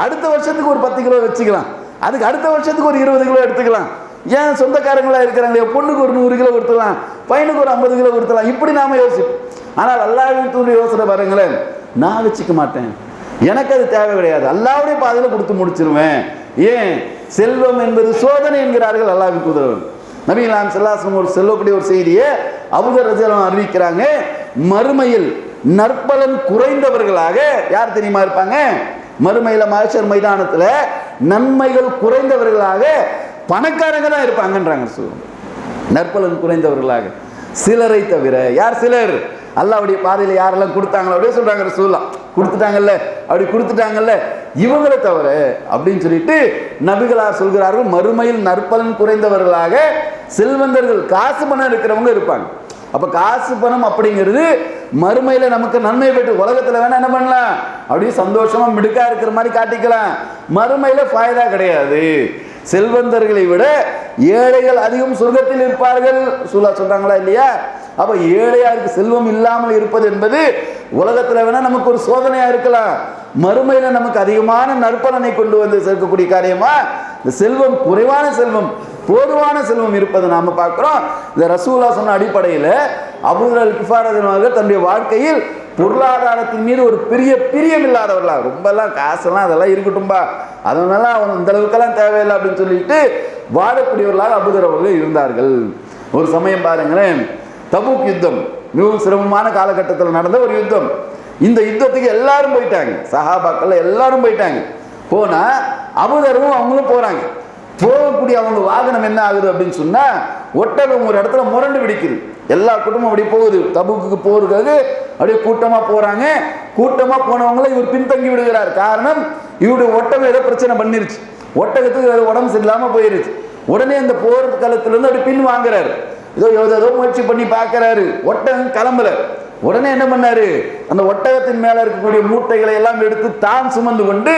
அடுத்த வருஷத்துக்கு ஒரு 10 கிலோ வச்சுக்கலாம். அதுக்கு அடுத்த வருஷத்துக்கு ஒரு 20 கிலோ எடுத்துக்கலாம். ஏன் சொந்தக்காரங்களாக இருக்கிறாங்களே, பொண்ணுக்கு ஒரு 100 கிலோ கொடுத்துடலாம், பையனுக்கு ஒரு 50 கிலோ கொடுத்துடலாம். இப்படி நாம் யோசிப்போம். ஆனால் அல்லாஹ்வின் தூதர் யோசனை பாருங்களேன், நான் வச்சுக்க மாட்டேன், எனக்கு அது தேவை கிடையாது, அல்லாஹ்வுடைய பாதையில் கொடுத்து முடிச்சிருவேன். ஏன், செல்வம் என்பது சோதனை என்கிறார்கள் அல்லாஹ்வின் தூதர். நபிகள் நாயகம் ஸல்லல்லாஹு அலைஹி வஸல்லம் ஒரு சொல்லக்கூடிய ஒரு செய்தியை அபூதர் ரலியல்லாஹு அறிவிக்கிறாங்க. மறுமையில் நற்பலன் குறைந்தவர்களாக யார் தெரியுமா இருப்பாங்க? மறுமையில் மஹ்ஷர் மைதானத்தில் நன்மைகள் குறைந்தவர்களாக பணக்காரங்க தான் இருப்பாங்கன்றாங்க. நற்பலன் குறைந்தவர்களாக சிலரை தவிர. யார் சிலர்? அல்லாஹ்வுடைய பாதையில் யாரெல்லாம் கொடுத்தாங்களோ அப்படியே சொல்றாங்க ரசூலுல்லாஹ். கொடுத்துட்டாங்கல்ல இவங்களை தவிர அப்படின்னு சொல்லிட்டு நபிகளார் சொல்கிறார்கள். மறுமையில் நற்பலன் குறைந்தவர்களாக செல்வந்தர்கள், காசு பணம் இருக்கிறவங்க இருப்பாங்க. அப்ப காசு பணம் அப்படிங்கிறது மறுமையில நமக்கு நன்மை பெற்று உலகத்துல வேணா என்ன பண்ணலாம், அப்படியே சந்தோஷமா மிடுக்கா இருக்கிற மாதிரி காட்டிக்கலாம். மறுமையில ஃபாய்தா கிடையாது. செல்வந்தர்களை விட ஏழைகள் அதிகம் சொர்க்கத்தில் இருப்பார்கள் சொல்றாங்களா இல்லையா? அப்ப ஏழையாருக்கு செல்வம் இல்லாமல் இருப்பது என்பது உலகத்துல வேணா நமக்கு ஒரு சோதனையா இருக்கலாம். மறுமையில நமக்கு அதிகமான நற்பலனை கொண்டு வந்து சேர்க்கக்கூடிய காரியமா இந்த செல்வம், குறைவான செல்வம் போதுமான செல்வம் இருப்பதை நாம பார்க்கிறோம். இந்த ரசூலுல்லாஹ் சொன்ன அடிப்படையில் அபூதர் அல்-கிஃபாரி அவர்கள் தன்னுடைய வாழ்க்கையில் பொருளாதாரத்தின் மீது ஒரு பெரிய பிரியம் இல்லாதவர்களா, ரொம்பலாம் காசெல்லாம் அதெல்லாம் இருக்கட்டும்பா, அதனால அவன் இந்த அளவுக்கெல்லாம் தேவையில்லை அப்படின்னு சொல்லிட்டு வாழக்கூடியவர்களாக அபூதர் அவர்கள் இருந்தார்கள். ஒரு சமயம் பாருங்களேன், தபூக் யுத்தம் மிகவும் சிரமமான காலகட்டத்தில் நடந்த ஒரு யுத்தம். இந்த யுத்தத்துக்கு எல்லாரும் போயிட்டாங்க, சஹாபாக்கள் எல்லாரும் போயிட்டாங்க. போனா அபூதரும் அவங்களும் போறாங்க. போகக்கூடிய அவங்க வாகனம் என்ன ஆகுது அப்படின்னு சொன்னா, ஒட்டகம் ஒரு இடத்துல முரண்டு பிடிக்குது. எல்லா கூட்டமும் அப்படி போகுது. தபூக்கு போறதுக்காக அப்படியே கூட்டமா போறாங்க. கூட்டமா போனவங்களை இவர் பின்தங்கி விடுகிறார். காரணம், இவருடைய ஒட்டகம் ஏதோ பிரச்சனை பண்ணிருச்சு, ஒட்டகத்துக்கு உடம்பு சரியில்லாம போயிருச்சு. உடனே அந்த போர் களத்திலிருந்து அப்படி பின் வாங்குறாரு. ஏதோ முயற்சி பண்ணி பார்க்கிறாரு, ஒட்டகம் கிளம்பல. உடனே என்ன பண்ணாரு, அந்த ஒட்டகத்தின் மேல இருக்கக்கூடிய மூட்டைகளை எல்லாம் எடுத்து தான் சுமந்து கொண்டு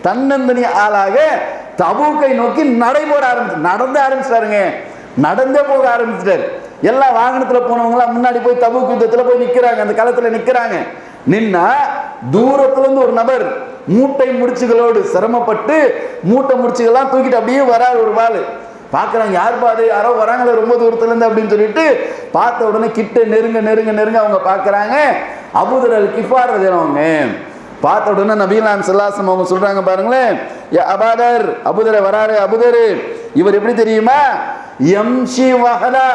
தன்னந்தனி ஆளாக தபூக்கை நோக்கி நடந்து ஆரம்பிச்சிட்டாருங்க. நடந்தே போக ஆரம்பிச்சிட்டாரு. எல்லா வாகனத்துல போனவங்களாம் முன்னாடி போய் தபூக் யுத்தத்துல போய் நிக்கிறாங்க, அந்த களத்துல நிக்கிறாங்க. நின்னா தூரத்துல இருந்து ஒரு நபர் மூட்டை முடிச்சுகளோடு சிரமப்பட்டு மூட்டை முடிச்சுகள்லாம் தூக்கிட்டு அப்படியே வராரு. ஒரு வாள் பார்க்குறாங்க, யார் பாது, யாரோ வராங்களே ரொம்ப தூரத்துலேருந்து அப்படின்னு சொல்லிட்டு பார்த்த உடனே கிட்ட நெருங்க அவங்க பார்க்குறாங்க. அபூதர் அல்-கிஃபாரி அவங்க பார்த்த உடனே நபிகள் நாயகம் ஸல்லல்லாஹு அலைஹி வஸல்லம் அவங்க சொல்றாங்க பாருங்களேன், அபூதர், அபூதர் வராரு. அபூதர் இவர் எப்படி தெரியுமா, யம்ஷி வஹதா,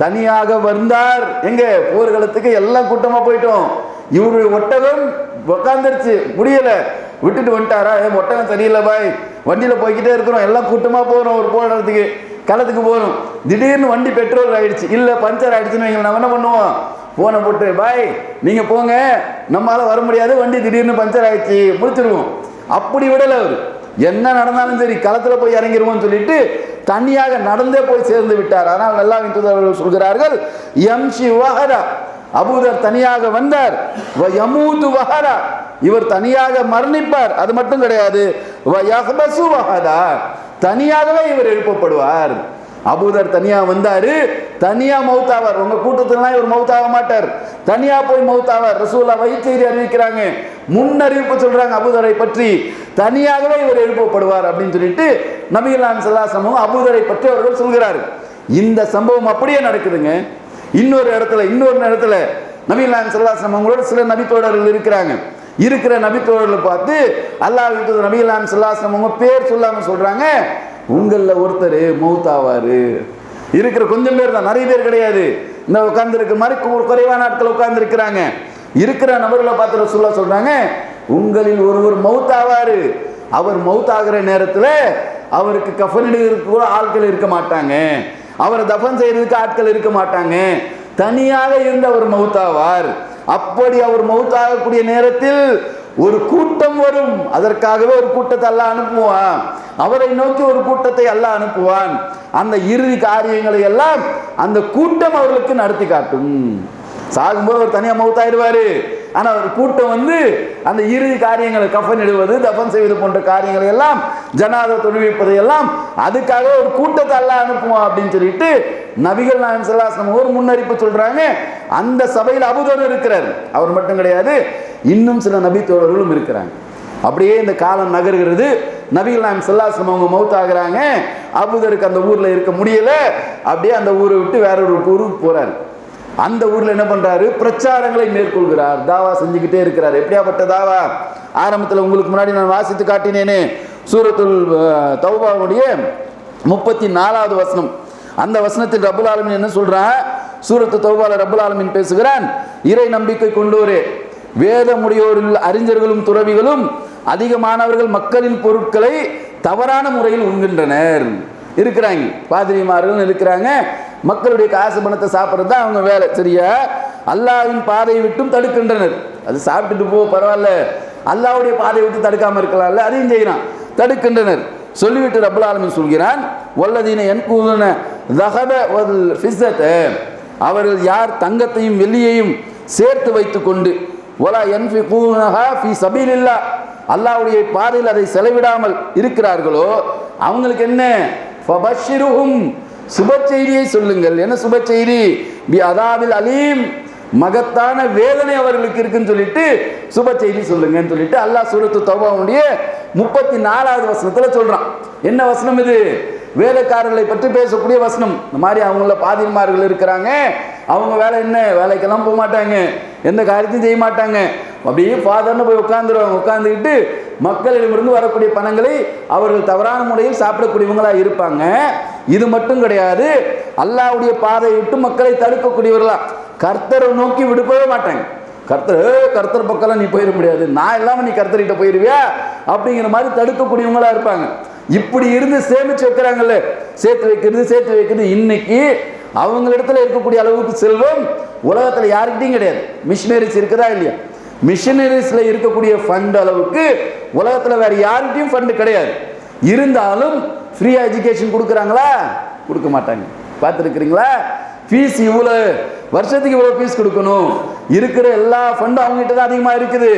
தனியாக வந்தார். எங்க போர்களத்துக்கு எல்லாம் கூட்டமா போயிட்டோம். இவருடைய ஒட்டகம் உட்காந்துருச்சு, முடியல, விட்டுட்டு வந்துட்டாரா, ஒட்டகம் சரியில்லை பாய், வண்டியில போய்கிட்டே இருக்கிறோம், எல்லாம் கூட்டமா போறோம், ஒரு போடுறதுக்கு களத்துக்கு போறோம். திடீர்னு வண்டி பெட்ரோல் ஆயிடுச்சு, இல்ல பஞ்சர் ஆயிடுச்சுன்னு வைங்க, நம்ம என்ன பண்ணுவோம், போனை போட்டு பாய் நீங்க போங்க, நம்மளால வர முடியாது, வண்டி திடீர்னு பஞ்சர் ஆயிடுச்சு, முடிச்சிருவோம். அப்படி விடல அவர், என்ன நடந்தாலும் சரி களத்துல போய் இறங்கிடுவோம்னு சொல்லிட்டு தனியாக நடந்தே போய் சேர்ந்து விட்டார். ஆனால் அல்லாஹ்வின் தூதர் சொல்கிறார்கள், யம்ஷி வஹதா, அபூதர் தனியாக வந்தார். யமூது வஹதா, இவர் தனியாக மரணிப்பார். அது மட்டும் கிடையாது, யஹ்பசு வஹதா, தனியாகவே இவர் எழுப்பப்படுவார். அபூதர் தனியா வந்தாரு, தனியா மௌத்தாவார். உங்க கூட்டத்திலாம் இவர் மௌத்தாக மாட்டார், தனியா போய் மௌத்தாவார். ரசூலுல்லாஹ் வஹி செய்தி அறிவிக்கிறாங்க, முன்னறிவிப்பு சொல்றாங்க அபூதரை பற்றி, தனியாகவே இவர் எழுப்பப்படுவார் அப்படின்னு சொல்லிட்டு நபிகள் நாயகம் ஸல்லல்லாஹு அலைஹி வஸல்லம் அபூதரை பற்றி அவர்கள் சொல்கிறார். இந்த சம்பவம் அப்படியே நடக்குதுங்க. இன்னொரு இடத்துல நபிகள் நாயகம் ஸல்லல்லாஹு அலைஹி வஸல்லம் அவங்களோட சில நபித்தோழர்கள் இருக்கிறாங்க. இருக்கிற நபித்தோழர்களை பார்த்து அல்லாஹ்வின் தூதர் நபிகள் நாயகம் ஸல்லல்லாஹு அலைஹி வஸல்லம் அவங்க பேர் சொல்லாம சொல்றாங்க, உங்களில் ஒருத்தர் மௌத்தாவாரு. இருக்கிற கொஞ்சம் பேர் தான், நிறைய பேர் கிடையாது. இந்த உட்கார்ந்து இருக்கிற மாதிரி குறைவான ஆட்கள் உட்கார்ந்து இருக்கிறாங்க. இருக்கிற நபர்களை பார்த்து ரசூலுல்லாஹ் சொல்றாங்க, உங்களில் ஒருவர் மௌத்தாவாரு. அவர் மௌத்தாகிற நேரத்தில் அவருக்கு கஃனிடுறதுக்கு கூட ஆட்கள் இருக்க மாட்டாங்க, அவரை தஃபன் செய்யறதுக்கு ஆட்கள் இருக்க மாட்டாங்க, தனியாக இருந்து அவர் மௌத்தாவார். அப்படி அவர் மௌத்தாகக்கூடிய நேரத்தில் ஒரு கூட்டம் வரும், அதற்காகவே ஒரு கூட்டத்தை அல்லாஹ் அனுப்புவான், அவரை நோக்கி ஒரு கூட்டத்தை அல்லாஹ் அனுப்புவான். அந்த இறுதி காரியங்களை எல்லாம் அந்த கூட்டம் அவர்களுக்கு நடத்தி காட்டும். சாகும்போது அவர் தனியாக மௌத்தாயிடுவாரு, ஆனால் ஒரு கூட்டம் வந்து அந்த இறுதி காரியங்களை கஃபன் இடுவது, தஃபன் செய்வது போன்ற காரியங்களை எல்லாம், ஜனாதா தொழுவிப்பதை எல்லாம் அதுக்காக ஒரு கூட்டத்தை அல்லாஹ் அனுப்புவான் அப்படின்னு சொல்லிட்டு நபிகள் நாயகம் ஸல்லல்லாஹு அலைஹி வஸல்லம் ஒரு முன்னறிப்பு சொல்றாங்க. அந்த சபையில் அபூதர் இருக்கிறார். அவர் மட்டும் கிடையாது, இன்னும் சில நபி தோழர்களும் இருக்கிறாங்க. அப்படியே இந்த காலம் நகர்கிறது. நபிகள் நாயகம் ஸல்லல்லாஹு அலைஹி வஸல்லம் அவங்க மௌத் ஆகுறாங்க. அபூதருக்கு அந்த ஊர்ல இருக்க முடியல. அப்படியே அந்த ஊரை விட்டு வேற ஒரு ஊருக்கு போறாரு. அந்த ஊர்ல என்ன பண்றாரு? பிரச்சாரங்களை மேற்கொள்கிறார், தாவா செஞ்சுக்கிட்டே இருக்கிறார். எப்படியாப்பட்ட தாவா? ஆரம்பத்தில் உங்களுக்கு முன்னாடி நான் வாசித்து காட்டினேனே, சூரத்துல் தௌபாவுடைய 34வது வசனம். அந்த வசனத்தில் ரப்புல் ஆலமீன் என்ன சொல்றான்? சூரத்து தௌபால ரப்புல் ஆலமீன் பேசுகிறான், இறை நம்பிக்கை கொண்டோரே, வேதமுடையோரில் அறிஞர்களும் துறவிகளும் அதிகமானவர்கள் மக்களின் பொருட்களை தவறான முறையில் உண்கின்றனர். இருக்கிறாங்க, பாதிரிமார்கள் இருக்கிறாங்க. மக்களுடைய காசு பணத்தை சாப்பிட்றது தான் அவங்க வேலை. சரியா? அல்லாஹ்வின் பாதையை விட்டும் தடுக்கின்றனர். அது சாப்பிட்டுட்டு போ, பரவாயில்ல, அல்லாஹ்வுடைய பாதையை விட்டு தடுக்காமல் இருக்கலாம்ல, அதையும் செய்யறான், தடுக்கின்றனர். சொல்லிவிட்டு ரப்புல் ஆலமீன் சொல்கிறான், வல்லதீன யன்கூதுன ஸஹப வல் ஃபிஸ்ஸத, அவர்கள் யார் தங்கத்தையும் வெள்ளியையும் சேர்த்து வைத்துக் கொண்டு, வலா யன்ஃபிகூனஹா ஃபீ ஸபீலில்லாஹ், அல்லாஹ்வுடைய பாதையில் அதை செலவிடாமல் இருக்கிறார்களோ அவங்களுக்கு என்ன? ஃபபஷ்ஷிருஹும், சுப செய்தியை சொல்லுங்கள். என்ன சுப செய்தி? பி அதாபில் அலீம், மகத்தான வேதனை அவர்களுக்கு இருக்குன்னு சொல்லிட்டு சுப செய்தி சொல்லுங்கன்னு சொல்லிட்டு அல்லாஹ் சூரத்து தௌபாவுடைய 34வது வசனத்துல சொல்றான். என்ன வசனம் இது? வேலைக்காரர்களை பற்றி பேசக்கூடிய வசனம். இந்த மாதிரி அவங்கள பாதிரிமார்கள் இருக்கிறாங்க, அவங்க வேலை என்ன? வேலைக்கெல்லாம் போக மாட்டாங்க, எந்த காரியத்தையும் செய்ய மாட்டாங்க, அப்படியே ஃபாதர்னு போய் உட்காந்துருவாங்க. உட்காந்துக்கிட்டு மக்களிடமிருந்து வரக்கூடிய பணங்களை அவர்கள் தவறான முறையில் சாப்பிடக்கூடியவங்களா இருப்பாங்க. இது மட்டும் கிடையாது, அல்லாஹ்வுடைய பாதையை விட்டு மக்களை தடுக்கக்கூடியவர்களா, கர்த்தரை நோக்கி விடுப்பவே மாட்டாங்க. கர்த்தர் பக்கம் நீ போயிட முடியாது, நான் இல்லாம நீ கர்த்தர்கிட்ட போயிருவியா அப்படிங்கிற மாதிரி தடுக்கக்கூடியவங்களா இருப்பாங்க. இப்படி இருந்து சேமிச்சு வைக்கிறாங்கல்ல, சேர்த்து வைக்கிறது. இன்னைக்கு அவங்களிடத்துல இருக்கக்கூடிய அளவுக்கு செல்வம் உலகத்துல யாருக்கிட்டையும் கிடையாது. மிஷினரிஸ் இருக்குதா இல்லையா? மிஷினரிஸ்ல இருக்கக்கூடிய ஃபண்ட் அளவுக்கு உலகத்துல வேற யாருக்கிட்டையும் ஃபண்ட் கிடையாது. இருந்தாலும் ஃப்ரீயா எஜுகேஷன் கொடுக்குறாங்களா? கொடுக்க மாட்டாங்க. பார்த்துருக்கிறீங்களா? ஃபீஸ் இவ்வளோ, வருஷத்துக்கு இவ்வளோ ஃபீஸ் கொடுக்கணும். இருக்கிற எல்லா ஃபண்டும் அவங்ககிட்ட தான் அதிகமாக இருக்குது.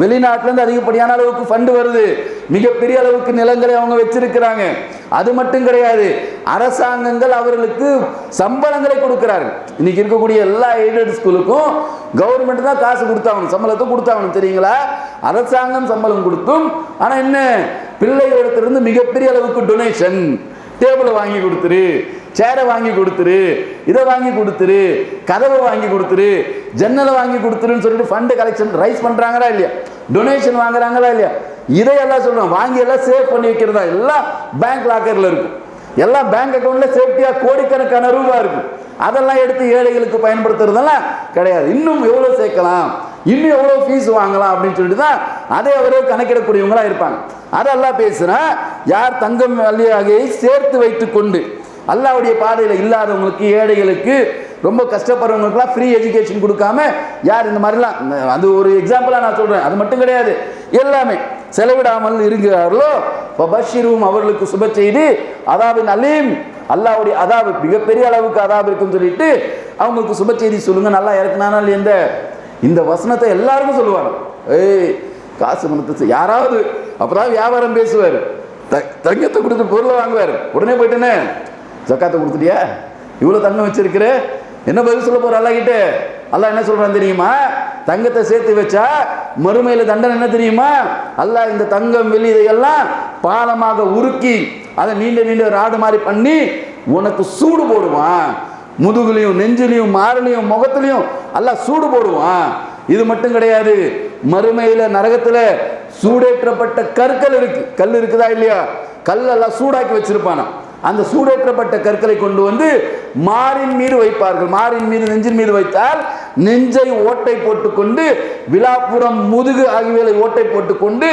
வெளிநாட்டிலேருந்து அதிகப்படியான அளவுக்கு ஃபண்டு வருது. மிகப்பெரிய அளவுக்கு நிலங்களை அவங்க வச்சிருக்கிறாங்க. அது மட்டும் கிடையாது, அரசாங்கங்கள் அவர்களுக்கு சம்பளங்களை கொடுக்கிறார்கள். இன்னைக்கு இருக்கக்கூடிய எல்லா எய்டட் ஸ்கூலுக்கும் கவர்மெண்ட் தான் காசு கொடுத்தாகணும், சம்பளத்தை கொடுத்தாகணும். தெரியுங்களா? அரசாங்கம் சம்பளம் கொடுத்தும், ஆனால் என்ன, பிள்ளைகளிடத்திலிருந்து மிகப்பெரிய அளவுக்கு டொனேஷன், டேபிளை வாங்கி கொடுத்துரு, சேரை வாங்கி கொடுத்துரு, இதை வாங்கி கொடுத்துரு, கதவை வாங்கி கொடுத்துரு, ஜன்னலை வாங்கி கொடுத்துருன்னு சொல்லிட்டு ஃபண்டு கலெக்ஷன் ரைஸ் பண்றாங்களா இல்லையா? டொனேஷன் வாங்குறாங்களா இல்லையா? இதையெல்லாம் சொல்றோம். வாங்கி எல்லாம் சேவ் பண்ணி வைக்கிறதா, எல்லாம் பேங்க் லாக்கர்ல இருக்கும். எல்லாம் பேங்க் அக்கௌண்ட்ல சேஃப்டியா கோடிக்கணக்கான ரூபாய் இருக்கும். அதெல்லாம் எடுத்து ஏழைகளுக்கு பயன்படுத்துறதெல்லாம் கிடையாது. இன்னும் எவ்வளவு சேர்க்கலாம், இன்னும் எவ்வளவு ஃபீஸ் வாங்கலாம் அப்படின்னு சொல்லிட்டு தான் அதை அவரே கணக்கிடக்கூடியவங்களா இருப்பாங்க. அதெல்லாம் பேசுனா, யார் தங்கம் வெள்ளியை சேர்த்து வைத்துக் கொண்டு அல்லாஹ்வுடைய பாதையில் இல்லாதவங்களுக்கு, ஏழைகளுக்கு, ரொம்ப கஷ்டப்படுறவங்களுக்குலாம் ஃப்ரீ எஜுகேஷன் கொடுக்காம யார் இந்த மாதிரிலாம், அது ஒரு எக்ஸாம்பிளாக நான் சொல்கிறேன், அது மட்டும் கிடையாது, எல்லாமே செலவிடாமல் இருக்கிறார்களோ பபஷிரும், அவர்களுக்கு சுப செய்தி, அதாபின் அலீம், அல்லாஹ்வுடைய அதாபு, மிகப்பெரிய அளவுக்கு அதாபு இருக்குன்னு சொல்லிட்டு அவங்களுக்கு சுப செய்தி சொல்லுங்க. நல்லா இறக்குனானால் இந்த வசனத்தை எல்லாருக்கும் சொல்லுவாங்க. காசு பணத்தை யாராவது அப்பதான் வியாபாரம் பேசுவார், தங்கத்தை கொடுத்து பொருளை வாங்குவார். உடனே போயிட்டேனே, ஜக்காத்தை கொடுத்துட்டியா, இவ்வளோ தங்கம் வச்சிருக்கிற, என்ன பதில் சொல்ல போற அல்லாஹ் கிட்ட? அல்லாஹ் என்ன சொல்றான் தெரியுமா? தங்கத்தை சேர்த்து வச்சா மறுமையில தண்டனை என்ன தெரியுமா? அல்லாஹ் இந்த தங்கம் வெள்ளி இதையெல்லாம் பாலமாக உருக்கி அதை நீண்ட நீண்ட ராடு மாதிரி பண்ணி உனக்கு சூடு போடுவான். முதுகுலையும் நெஞ்சிலையும் மாரலையும் முகத்திலையும் அல்லாஹ் சூடு போடுவான். இது மட்டும் கிடையாது, மறுமையில நரகத்துல சூடேற்றப்பட்ட கற்கள் இருக்கு. கல் இருக்குதா இல்லையா? கல் எல்லாம் சூடாக்கி வச்சிருப்பான. அந்த சூடேற்றப்பட்ட கற்களை கொண்டு வந்து மாரின் மீது வைப்பார்கள். மாரின் மீது, நெஞ்சின் மீது வைத்தால் நெஞ்சை ஓட்டை போட்டுக்கொண்டு, விழாப்புறம், முதுகு ஆகியவை ஓட்டை போட்டுக்கொண்டு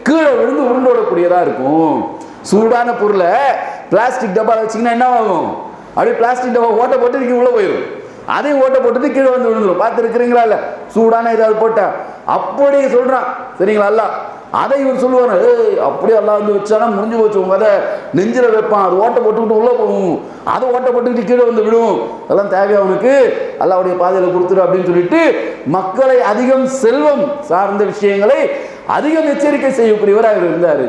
கீழே விழுந்து உருண்டோடக்கூடியதா இருக்கும். சூடான பொருளை பிளாஸ்டிக் டப்பா வச்சிங்கன்னா என்ன ஆகும்? அப்படியே பிளாஸ்டிக் டப்பா ஓட்டை போட்டு இதுக்கு உள்ள போயிடும். அதையும் ஓட்டை போட்டு கீழே வந்து விழுந்துடும். பார்த்து இருக்கிறீங்களா? இல்ல, சூடான ஏதாவது போட்டா அப்படி சொல்றான். சரிங்களா? அல்ல அதை இவர் சொல்லுவார், அப்படியே எல்லாம் வந்து வச்சானா முடிஞ்சு போச்சு, உங்க அதை நெஞ்சில வைப்பான், அது ஓட்ட போட்டுக்கிட்டு உள்ள போகும், அதை ஓட்ட போட்டுக்கிட்டு கீழே வந்து விடும், அதெல்லாம் தேவையா அவனுக்கு, அல்லாஹ்வுடைய பாதையில கொடுத்துரு அப்படின்னு சொல்லிட்டு மக்களை அதிகம் செல்வம் சார்ந்த விஷயங்களை அதிகம் எச்சரிக்கை செய்யக்கூடியவராக இவர் இருந்தார்.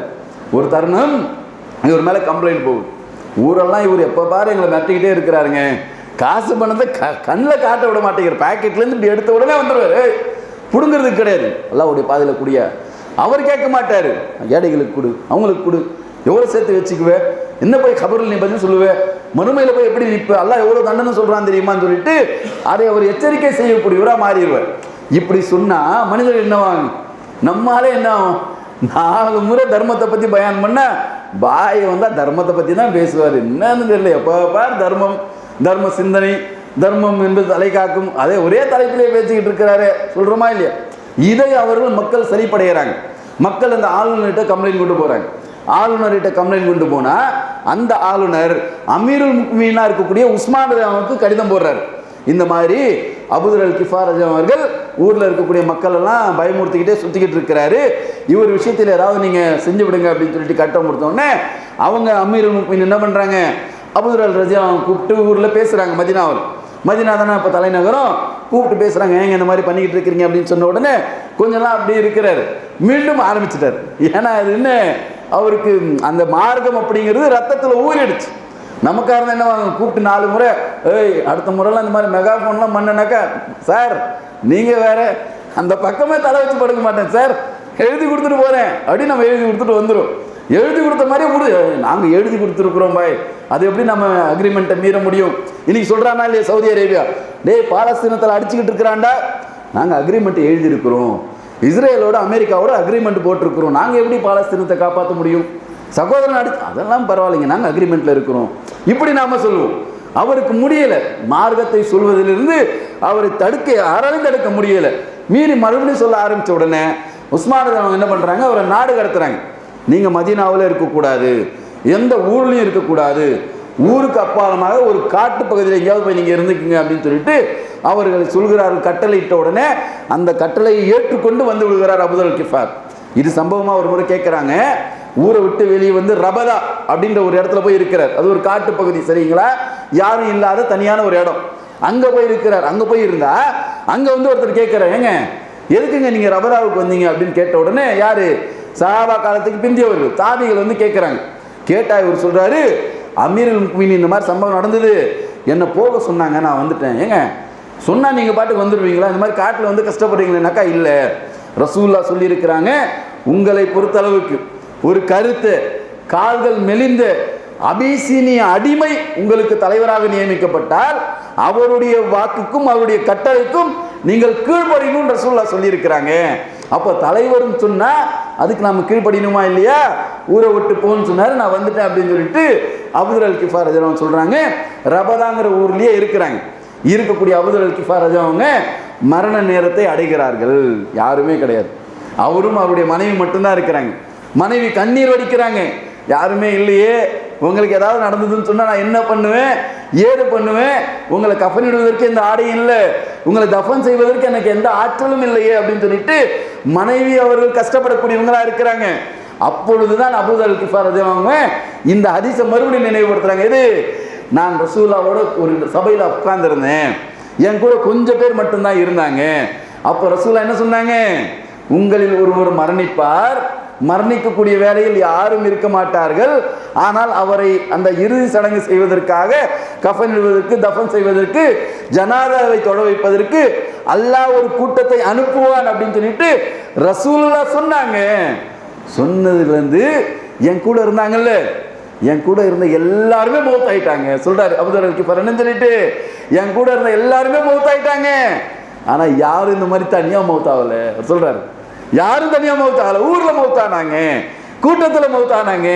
ஒரு தருணம் இவர் மேல கம்ப்ளைண்ட் போகுது, ஊரெல்லாம் இவர் எப்ப பாரு எங்களை மிரட்டிக்கிட்டே இருக்கிறாருங்க, காசு பணத்தை கண்ணில் காட்ட விட மாட்டேங்கிற, பாக்கெட்லேருந்து இப்படி எடுத்த உடனே வந்துடுவாரு, பிடுங்கிறதுக்கு கிடையாது, அல்லாஹ்வுடைய பாதையில கூடிய அவர் கேட்க மாட்டாரு, ஏழைகளுக்கு கொடு, அவங்களுக்கு கொடு, எவ்வளோ சேர்த்து வச்சுக்குவே, என்ன போய் கபரில் நீ பதில் சொல்லுவேன், மறுமையில் போய் எப்படி நிற்ப, அல்லாஹ் எவ்வளோ தண்டனை சொல்கிறான் தெரியுமான்னு சொல்லிட்டு அதை அவர் எச்சரிக்கை செய்யக்கூடியவராக மாறிடுவார். இப்படி சொன்னால் மனிதர்கள் என்னவாங்க, நம்மளாலே என்ன ஆகும், 4 முறை தர்மத்தை பற்றி பயான் பண்ண பாய் வந்தால் தர்மத்தை பற்றி தான் பேசுவார், என்னன்னு தெரியல, எப்போ பார் தர்மம், தர்ம சிந்தனை, தர்மம் என்பது தலை காக்கும், அதே ஒரே தலைப்பிலே பேசிக்கிட்டு இருக்கிறாரு, சொல்கிறோமா இல்லையா? இதை அவர்கள் மக்கள் சரிப்படைகிறாங்க. மக்கள் அந்த ஆளுநர்கிட்ட கம்ப்ளைண்ட் கொண்டு போகிறாங்க. ஆளுநர்கிட்ட கம்ப்ளைண்ட் கொண்டு போனால் அந்த ஆளுநர் அமீருல் முக்மினா இருக்கக்கூடிய உஸ்மான் ரஜாவுக்கு கடிதம் போடுறாரு. இந்த மாதிரி அபூதர் அல் கிஃபார் ரஜா அவர்கள் ஊரில் இருக்கக்கூடிய மக்கள் எல்லாம் பயமுறுத்திக்கிட்டே சுற்றிக்கிட்டு இருக்கிறாரு, இவர் விஷயத்தில் ஏதாவது நீங்கள் செஞ்சு விடுங்க அப்படின்னு சொல்லிட்டு கட்டம் கொடுத்தோடனே அவங்க அமீருல் முக்மின் என்ன பண்ணுறாங்க, அபூதர் அல் ரஜா கூப்பிட்டு ஊரில் பேசுகிறாங்க. மதினா தானே இப்போ தலைநகரம், கூப்பிட்டு பேசுகிறாங்க, ஏங்க இந்த மாதிரி பண்ணிக்கிட்டு இருக்கிறீங்க அப்படின்னு சொன்ன உடனே கொஞ்சம்லாம் அப்படி இருக்கிறாரு, மீண்டும் ஆரம்பிச்சிட்டார். ஏன்னா அது என்ன, அவருக்கு அந்த மார்க்கம் அப்படிங்கிறது ரத்தத்தில் ஊறிடுச்சு. நமக்காக இருந்தால் என்ன வாங்க, கூப்பிட்டு 4 முறை, அடுத்த முறைலாம் இந்த மாதிரி மெகாஃபோன்லாம் பண்ணனாக்கா, சார் நீங்கள் வேற அந்த பக்கமே தலை வச்சு படுக்க மாட்டேன் சார், எழுதி கொடுத்துட்டு போகிறேன் அப்படின்னு நம்ம எழுதி கொடுத்துட்டு வந்துடும். எழுதி கொடுத்த மாதிரியே நாங்கள் எழுதி கொடுத்துருக்குறோம் பாய், அது எப்படி நம்ம அக்ரிமெண்ட்டை மீற முடியும்? இன்னைக்கு சொல்கிறானா இல்லையா சவுதி அரேபியா, பாலஸ்தீனத்தில் அடிச்சுக்கிட்டு இருக்கிறான்டா, நாங்கள் அக்ரிமெண்ட்டை எழுதியிருக்கிறோம், இஸ்ரேலோட அமெரிக்காவோட அக்ரிமெண்ட் போட்டிருக்கிறோம், நாங்கள் எப்படி பாலஸ்தீனத்தை காப்பாற்ற முடியும்? சகோதரன் அதெல்லாம் பரவாயில்லைங்க, நாங்கள் அக்ரிமெண்ட்டில் இருக்கிறோம், இப்படி நாம் சொல்லுவோம். அவருக்கு முடியலை, மார்க்கத்தை சொல்வதிலிருந்து அவரை யாராலையும் தடுக்க முடியலை, மீறி மறுபடியும் சொல்ல ஆரம்பித்த உடனே உஸ்மான் அவங்க என்ன பண்ணுறாங்க, அவரை நாடு கடத்துறாங்க. நீங்கள் மதீனாவில் இருக்கக்கூடாது, எந்த ஊர்லேயும் இருக்கக்கூடாது, ஊருக்கு அப்பாலமாக ஒரு காட்டு பகுதியில் எங்கேயாவது போய் நீங்கள் இருந்துக்குங்க அப்படின்னு சொல்லிட்டு அவர்கள் சொல்கிறார்கள். கட்டளையிட்ட உடனே அந்த கட்டளையை ஏற்றுக்கொண்டு வந்து விடுகிறார் அபூதர் அல் கிஃபார். இது சம்பவமாக ஒரு முறை கேட்குறாங்க, ஊரை விட்டு வெளியே வந்து ரபதா அப்படின்ற ஒரு இடத்துல போய் இருக்கிறார், அது ஒரு காட்டு பகுதி, சரிங்களா, யாரும் இல்லாத தனியான ஒரு இடம், அங்கே போய் இருக்கிறார். அங்கே போய் இருந்தா அங்கே வந்து ஒருத்தர் கேட்குறார், ஏங்க எதுக்குங்க நீங்கள் ரபதாவுக்கு வந்தீங்க அப்படின்னு கேட்ட உடனே யார், சஹாபா காலத்துக்கு பிந்தியவர்கள் தாபிகள் வந்து கேட்குறாங்க. கேட்டா இவர் சொல்கிறாரு, அமீருல் முக்மினீன் இந்த மாதிரி சம்பவம் நடந்தது, என்னை போக சொன்னாங்க, நான் வந்துட்டேன். ஏங்க சொன்னால் நீங்கள் பாட்டுக்கு வந்துடுவீங்களா, இந்த மாதிரி காட்டில் வந்து கஷ்டப்படுறீங்களேனாக்கா இல்லை, ரசூலுல்லாஹ் சொல்லியிருக்கிறாங்க, உங்களை பொறுத்தளவுக்கு ஒரு கருத்து கால்கள் மெலிந்த அபிசீனிய அடிமை உங்களுக்கு தலைவராக நியமிக்கப்பட்டால் அவருடைய வாக்குக்கும் அவருடைய கட்டளைக்கும் நீங்கள் கீழ்ப்படியணும் ரசூலுல்லாஹ் சொல்லியிருக்கிறாங்க. அப்போ தலைவரும் சொன்னால் அதுக்கு நம்ம கீழ்ப்படியணுமா இல்லையா, ஊரை விட்டு போன்னு சொன்னார், நான் வந்துட்டேன் அப்படின்னு சொல்லிட்டு அபூதர் அல் கிஃபார் ரஜா சொல்கிறாங்க. ரபதாங்கிற ஊர்லேயே இருக்கிறாங்க. இருக்கக்கூடிய அபூதர் அல் கிஃபார் ரஜா அவங்க மரண நேரத்தை அடைகிறார்கள், யாருமே கிடையாது, அவரும் அவருடைய மனைவி மட்டும்தான் இருக்கிறாங்க. மனைவி கண்ணீர் வடிக்கிறாங்க, யாருமே இல்லையே, உங்களுக்கு ஏதாவது நடந்ததுன்னு சொன்னால் நான் என்ன பண்ணுவேன், ஏது பண்ணுவேன், உங்களை கஃனிடுவதற்கு எந்த ஆடையும் இல்லை, உங்களை தஃபன் செய்வதற்கு எனக்கு எந்த ஆற்றலும் இல்லையே அப்படின்னு சொல்லிட்டு மனைவி அவர்கள் கஷ்டப்படக்கூடியவங்களா இருக்கிறாங்க. அப்பொழுதுதான் அபூதர் அல் கிஃபார் அவங்க இந்த ஹதீஸை மறுபடியும் நினைவுபடுத்துறாங்க. இது நான் ரசூலுல்லாஹ்வோட ஒரு சபையில் உட்கார்ந்துருந்தேன், என் கூட கொஞ்சம் பேர் மட்டும்தான் இருந்தாங்க. அப்போ ரசூலுல்லாஹ் என்ன சொன்னாங்க, உங்களில் ஒருவர் மரணிப்பார், மரணிக்கக்கூடிய வேலையில் யாரும் இருக்க மாட்டார்கள், ஆனால் அவரை அந்த இறுதி சடங்கு செய்வதற்காக, கஃனிடுவதற்கு, தஃபன் செய்வதற்கு, ஜனாதாவை தொட வைப்பதற்கு அல்லாஹ் ஒரு கூட்டத்தை அனுப்புவான் அப்படின்னு சொல்லிட்டு ரசூலுல்லாஹ் சொன்னாங்க. சொன்னதுலேருந்து என் கூட இருந்தாங்கல்ல, என் கூட இருந்த எல்லாருமே மௌத் ஆயிட்டாங்க சொல்றாரு அபூதர் அல் கிஃபார் சொல்லிட்டு, என் கூட இருந்த எல்லாருமே மௌத் ஆயிட்டாங்க, ஆனா யாரும் இந்த மாதிரி தனியா மௌத் ஆகல சொல்றாரு. யாரும் தனியா மௌத் ஆகல, ஊர்ல மௌத் ஆனாங்க, கூட்டத்துல மௌத் ஆனாங்க,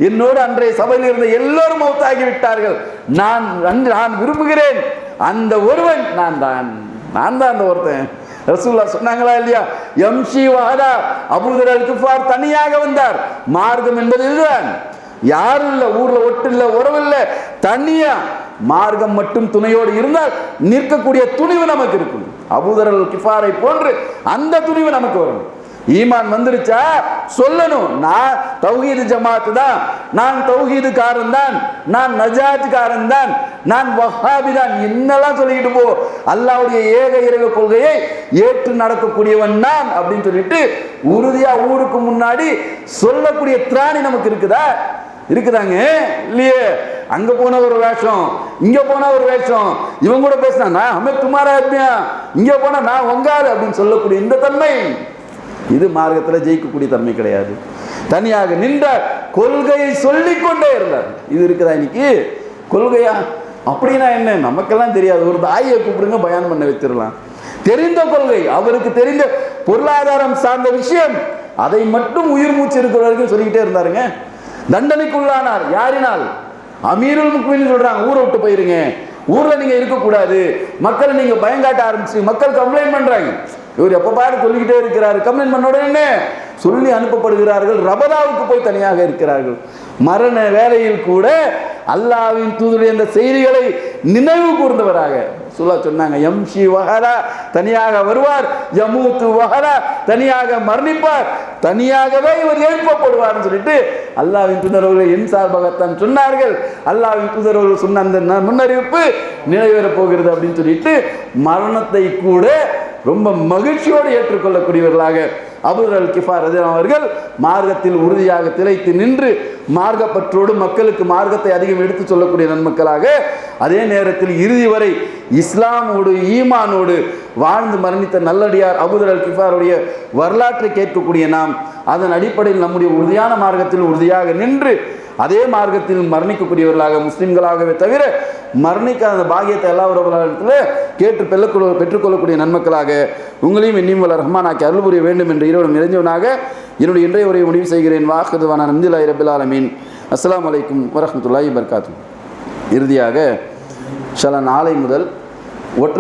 என்னோடு அன்றைய சபையில் இருந்த எல்லோரும் மௌத் ஆகி விட்டார்கள், நான் விரும்புகிறேன் அந்த ஒருவன் நான் தான் அந்த ஒருத்தன். ரசூலுல்லாஹ் சொன்னாங்களா இல்லையா, யம்ஷி வஹதா, அபூதர் அல் கிஃபார் தனியாக வந்தார். மார்க்கம் என்பது இதுதான், யாரும் இல்லை, ஊர்ல ஒட்டு இல்லை, உறவு இல்லை, தனியா மார்க்கம் மட்டும் துணையோடு இருந்தால் நிற்கக்கூடிய துணிவு நமக்கு இருக்கும். அபூதர் அல் கிஃபாரை போன்று அந்த துணிவு நமக்கு வரும். ஈமான் வந்துருச்சா சொல்லணும், நான் தௌஹீது ஜமாத்து தான், நான் தௌஹீதுக்காரன் தான், நான் நஜாத்துக்காரன் தான், நான் வஹாபி தான், என்னெல்லாம் சொல்லிக்கிட்டு போ, அல்லாஹ்வுடைய ஏக இறைவ கொள்கையை ஏற்று நடக்கக்கூடியவன் நான் அப்படின்னு சொல்லிட்டு உறுதியா ஊருக்கு முன்னாடி சொல்லக்கூடிய திராணி நமக்கு இருக்குதா? இருக்குதாங்க இல்லையே. அங்க போன ஒரு வேஷம், இங்க போன ஒரு வேஷம், இவங்க கூட பேசினா நான் ஹமே துமாரா இருப்பியா, இங்க போனா நான் வங்காள அப்படின்னு சொல்லக்கூடிய இந்த தன்மை, இது மார்க்கத்தில் ஜெயிக்கக்கூடிய தன்மை கிடையாது. தனியாக நின்ற கொள்கையை சொல்லிக் கொண்டே இருந்தார். இது இருக்குதா இன்னைக்கு? கொள்கையா அப்படின்னா என்ன நமக்கெல்லாம் தெரியாது. ஒரு தாயை கூப்பிடுங்க, பயான் பண்ண வச்சிடலாம். தெரிந்த கொள்கை, அவருக்கு தெரிந்த பொருளாதாரம் சார்ந்த விஷயம், அதை மட்டும் உயிர் மூச்சு இருக்கிற வரைக்கும் சொல்லிக்கிட்டே இருந்தாருங்க. தண்டனைக்குள்ளானார். யாரினால்? அமீருல் முக்மினீன் சொல்றாங்க, ஊரை விட்டு போயிருங்க, ஊர்ல நீங்க இருக்கக்கூடாது, மக்களை நீங்க பயங்காட்ட ஆரம்பிச்சு, மக்கள் கம்ப்ளைண்ட் பண்றாங்க. இவர் எப்ப பாரு சொல்லிக்கிட்டே இருக்கிறாரு. கம்ப்ளைண்ட் பண்ண உடனே சொல்லி அனுப்பப்படுகிறார்கள். ரபதாவுக்கு போய் தனியாக இருக்கிறார்கள். மரண வேலையில் கூட அல்லாஹ்வின் தூதருடைய அந்த செய்திகளை நினைவு கூர்ந்தவராக சொன்னாங்க. யம்ஷி வஹரா, தனியாக வருவார், யமூத்து வஹரா, தனியாக மரணிப்பார், தனியாகவே இவர் எழுப்பப்படுவார்னு சொல்லிட்டு அல்லாஹ்வின் தூதரவர்கள் என் சார்பாகத்தான் சொன்னார்கள். அல்லாஹ்வின் தூதரவர்கள் சொன்ன அந்த முன்னறிவிப்பு நிறைவேறப் போகிறது அப்படின்னு சொல்லிட்டு மரணத்தை கூட ரொம்ப மகிழ்ச்சியோடு ஏற்றுக்கொள்ளக்கூடியவர்களாக அபூ அல் கிஃபார் ரலியல்லாஹு அவர்கள் மார்க்கத்தில் உறுதியாக திளைத்து நின்று மார்க்கப்பற்றோடு மக்களுக்கு மார்க்கத்தை அதிகம் எடுத்து சொல்லக்கூடிய நன்மக்களாக, அதே நேரத்தில் இறுதி வரை இஸ்லாமோடு ஈமானோடு வாழ்ந்து மரணித்த நல்லடியார் அபூ அல் கிஃபாருடைய வரலாற்றை கேட்கக்கூடிய நாம் அதன் அடிப்படையில் நம்முடைய உறுதியான மார்க்கத்தில் உறுதியாக நின்று அதே மார்க்கத்தில் மரணிக்கக்கூடியவர்களாக முஸ்லிம்களாகவே தவிர மரணிக்காத பாகியத்தை எல்லா உறவுகளிடத்தில் கேட்டு பெற்றுக்கொள்ளக்கூடிய நன்மக்களாக உங்களையும் இன்னும் வல்ல ரஹ்மானாக்கி அருள் புரிய வேண்டும் என்று இறைவனும் இறைஞ்சவனாக என்னுடைய இன்றைய உரையை முடிவு செய்கிறேன். வாஹிதுவான அல்ஹம்துலில்லாஹி ரப்பில் ஆலமீன். அஸ்ஸலாமு அலைக்கும் வரஹ்மத்துல்லாஹி வபரகாத்துஹு. இறுதியாக நாளை முதல் ஒற்றை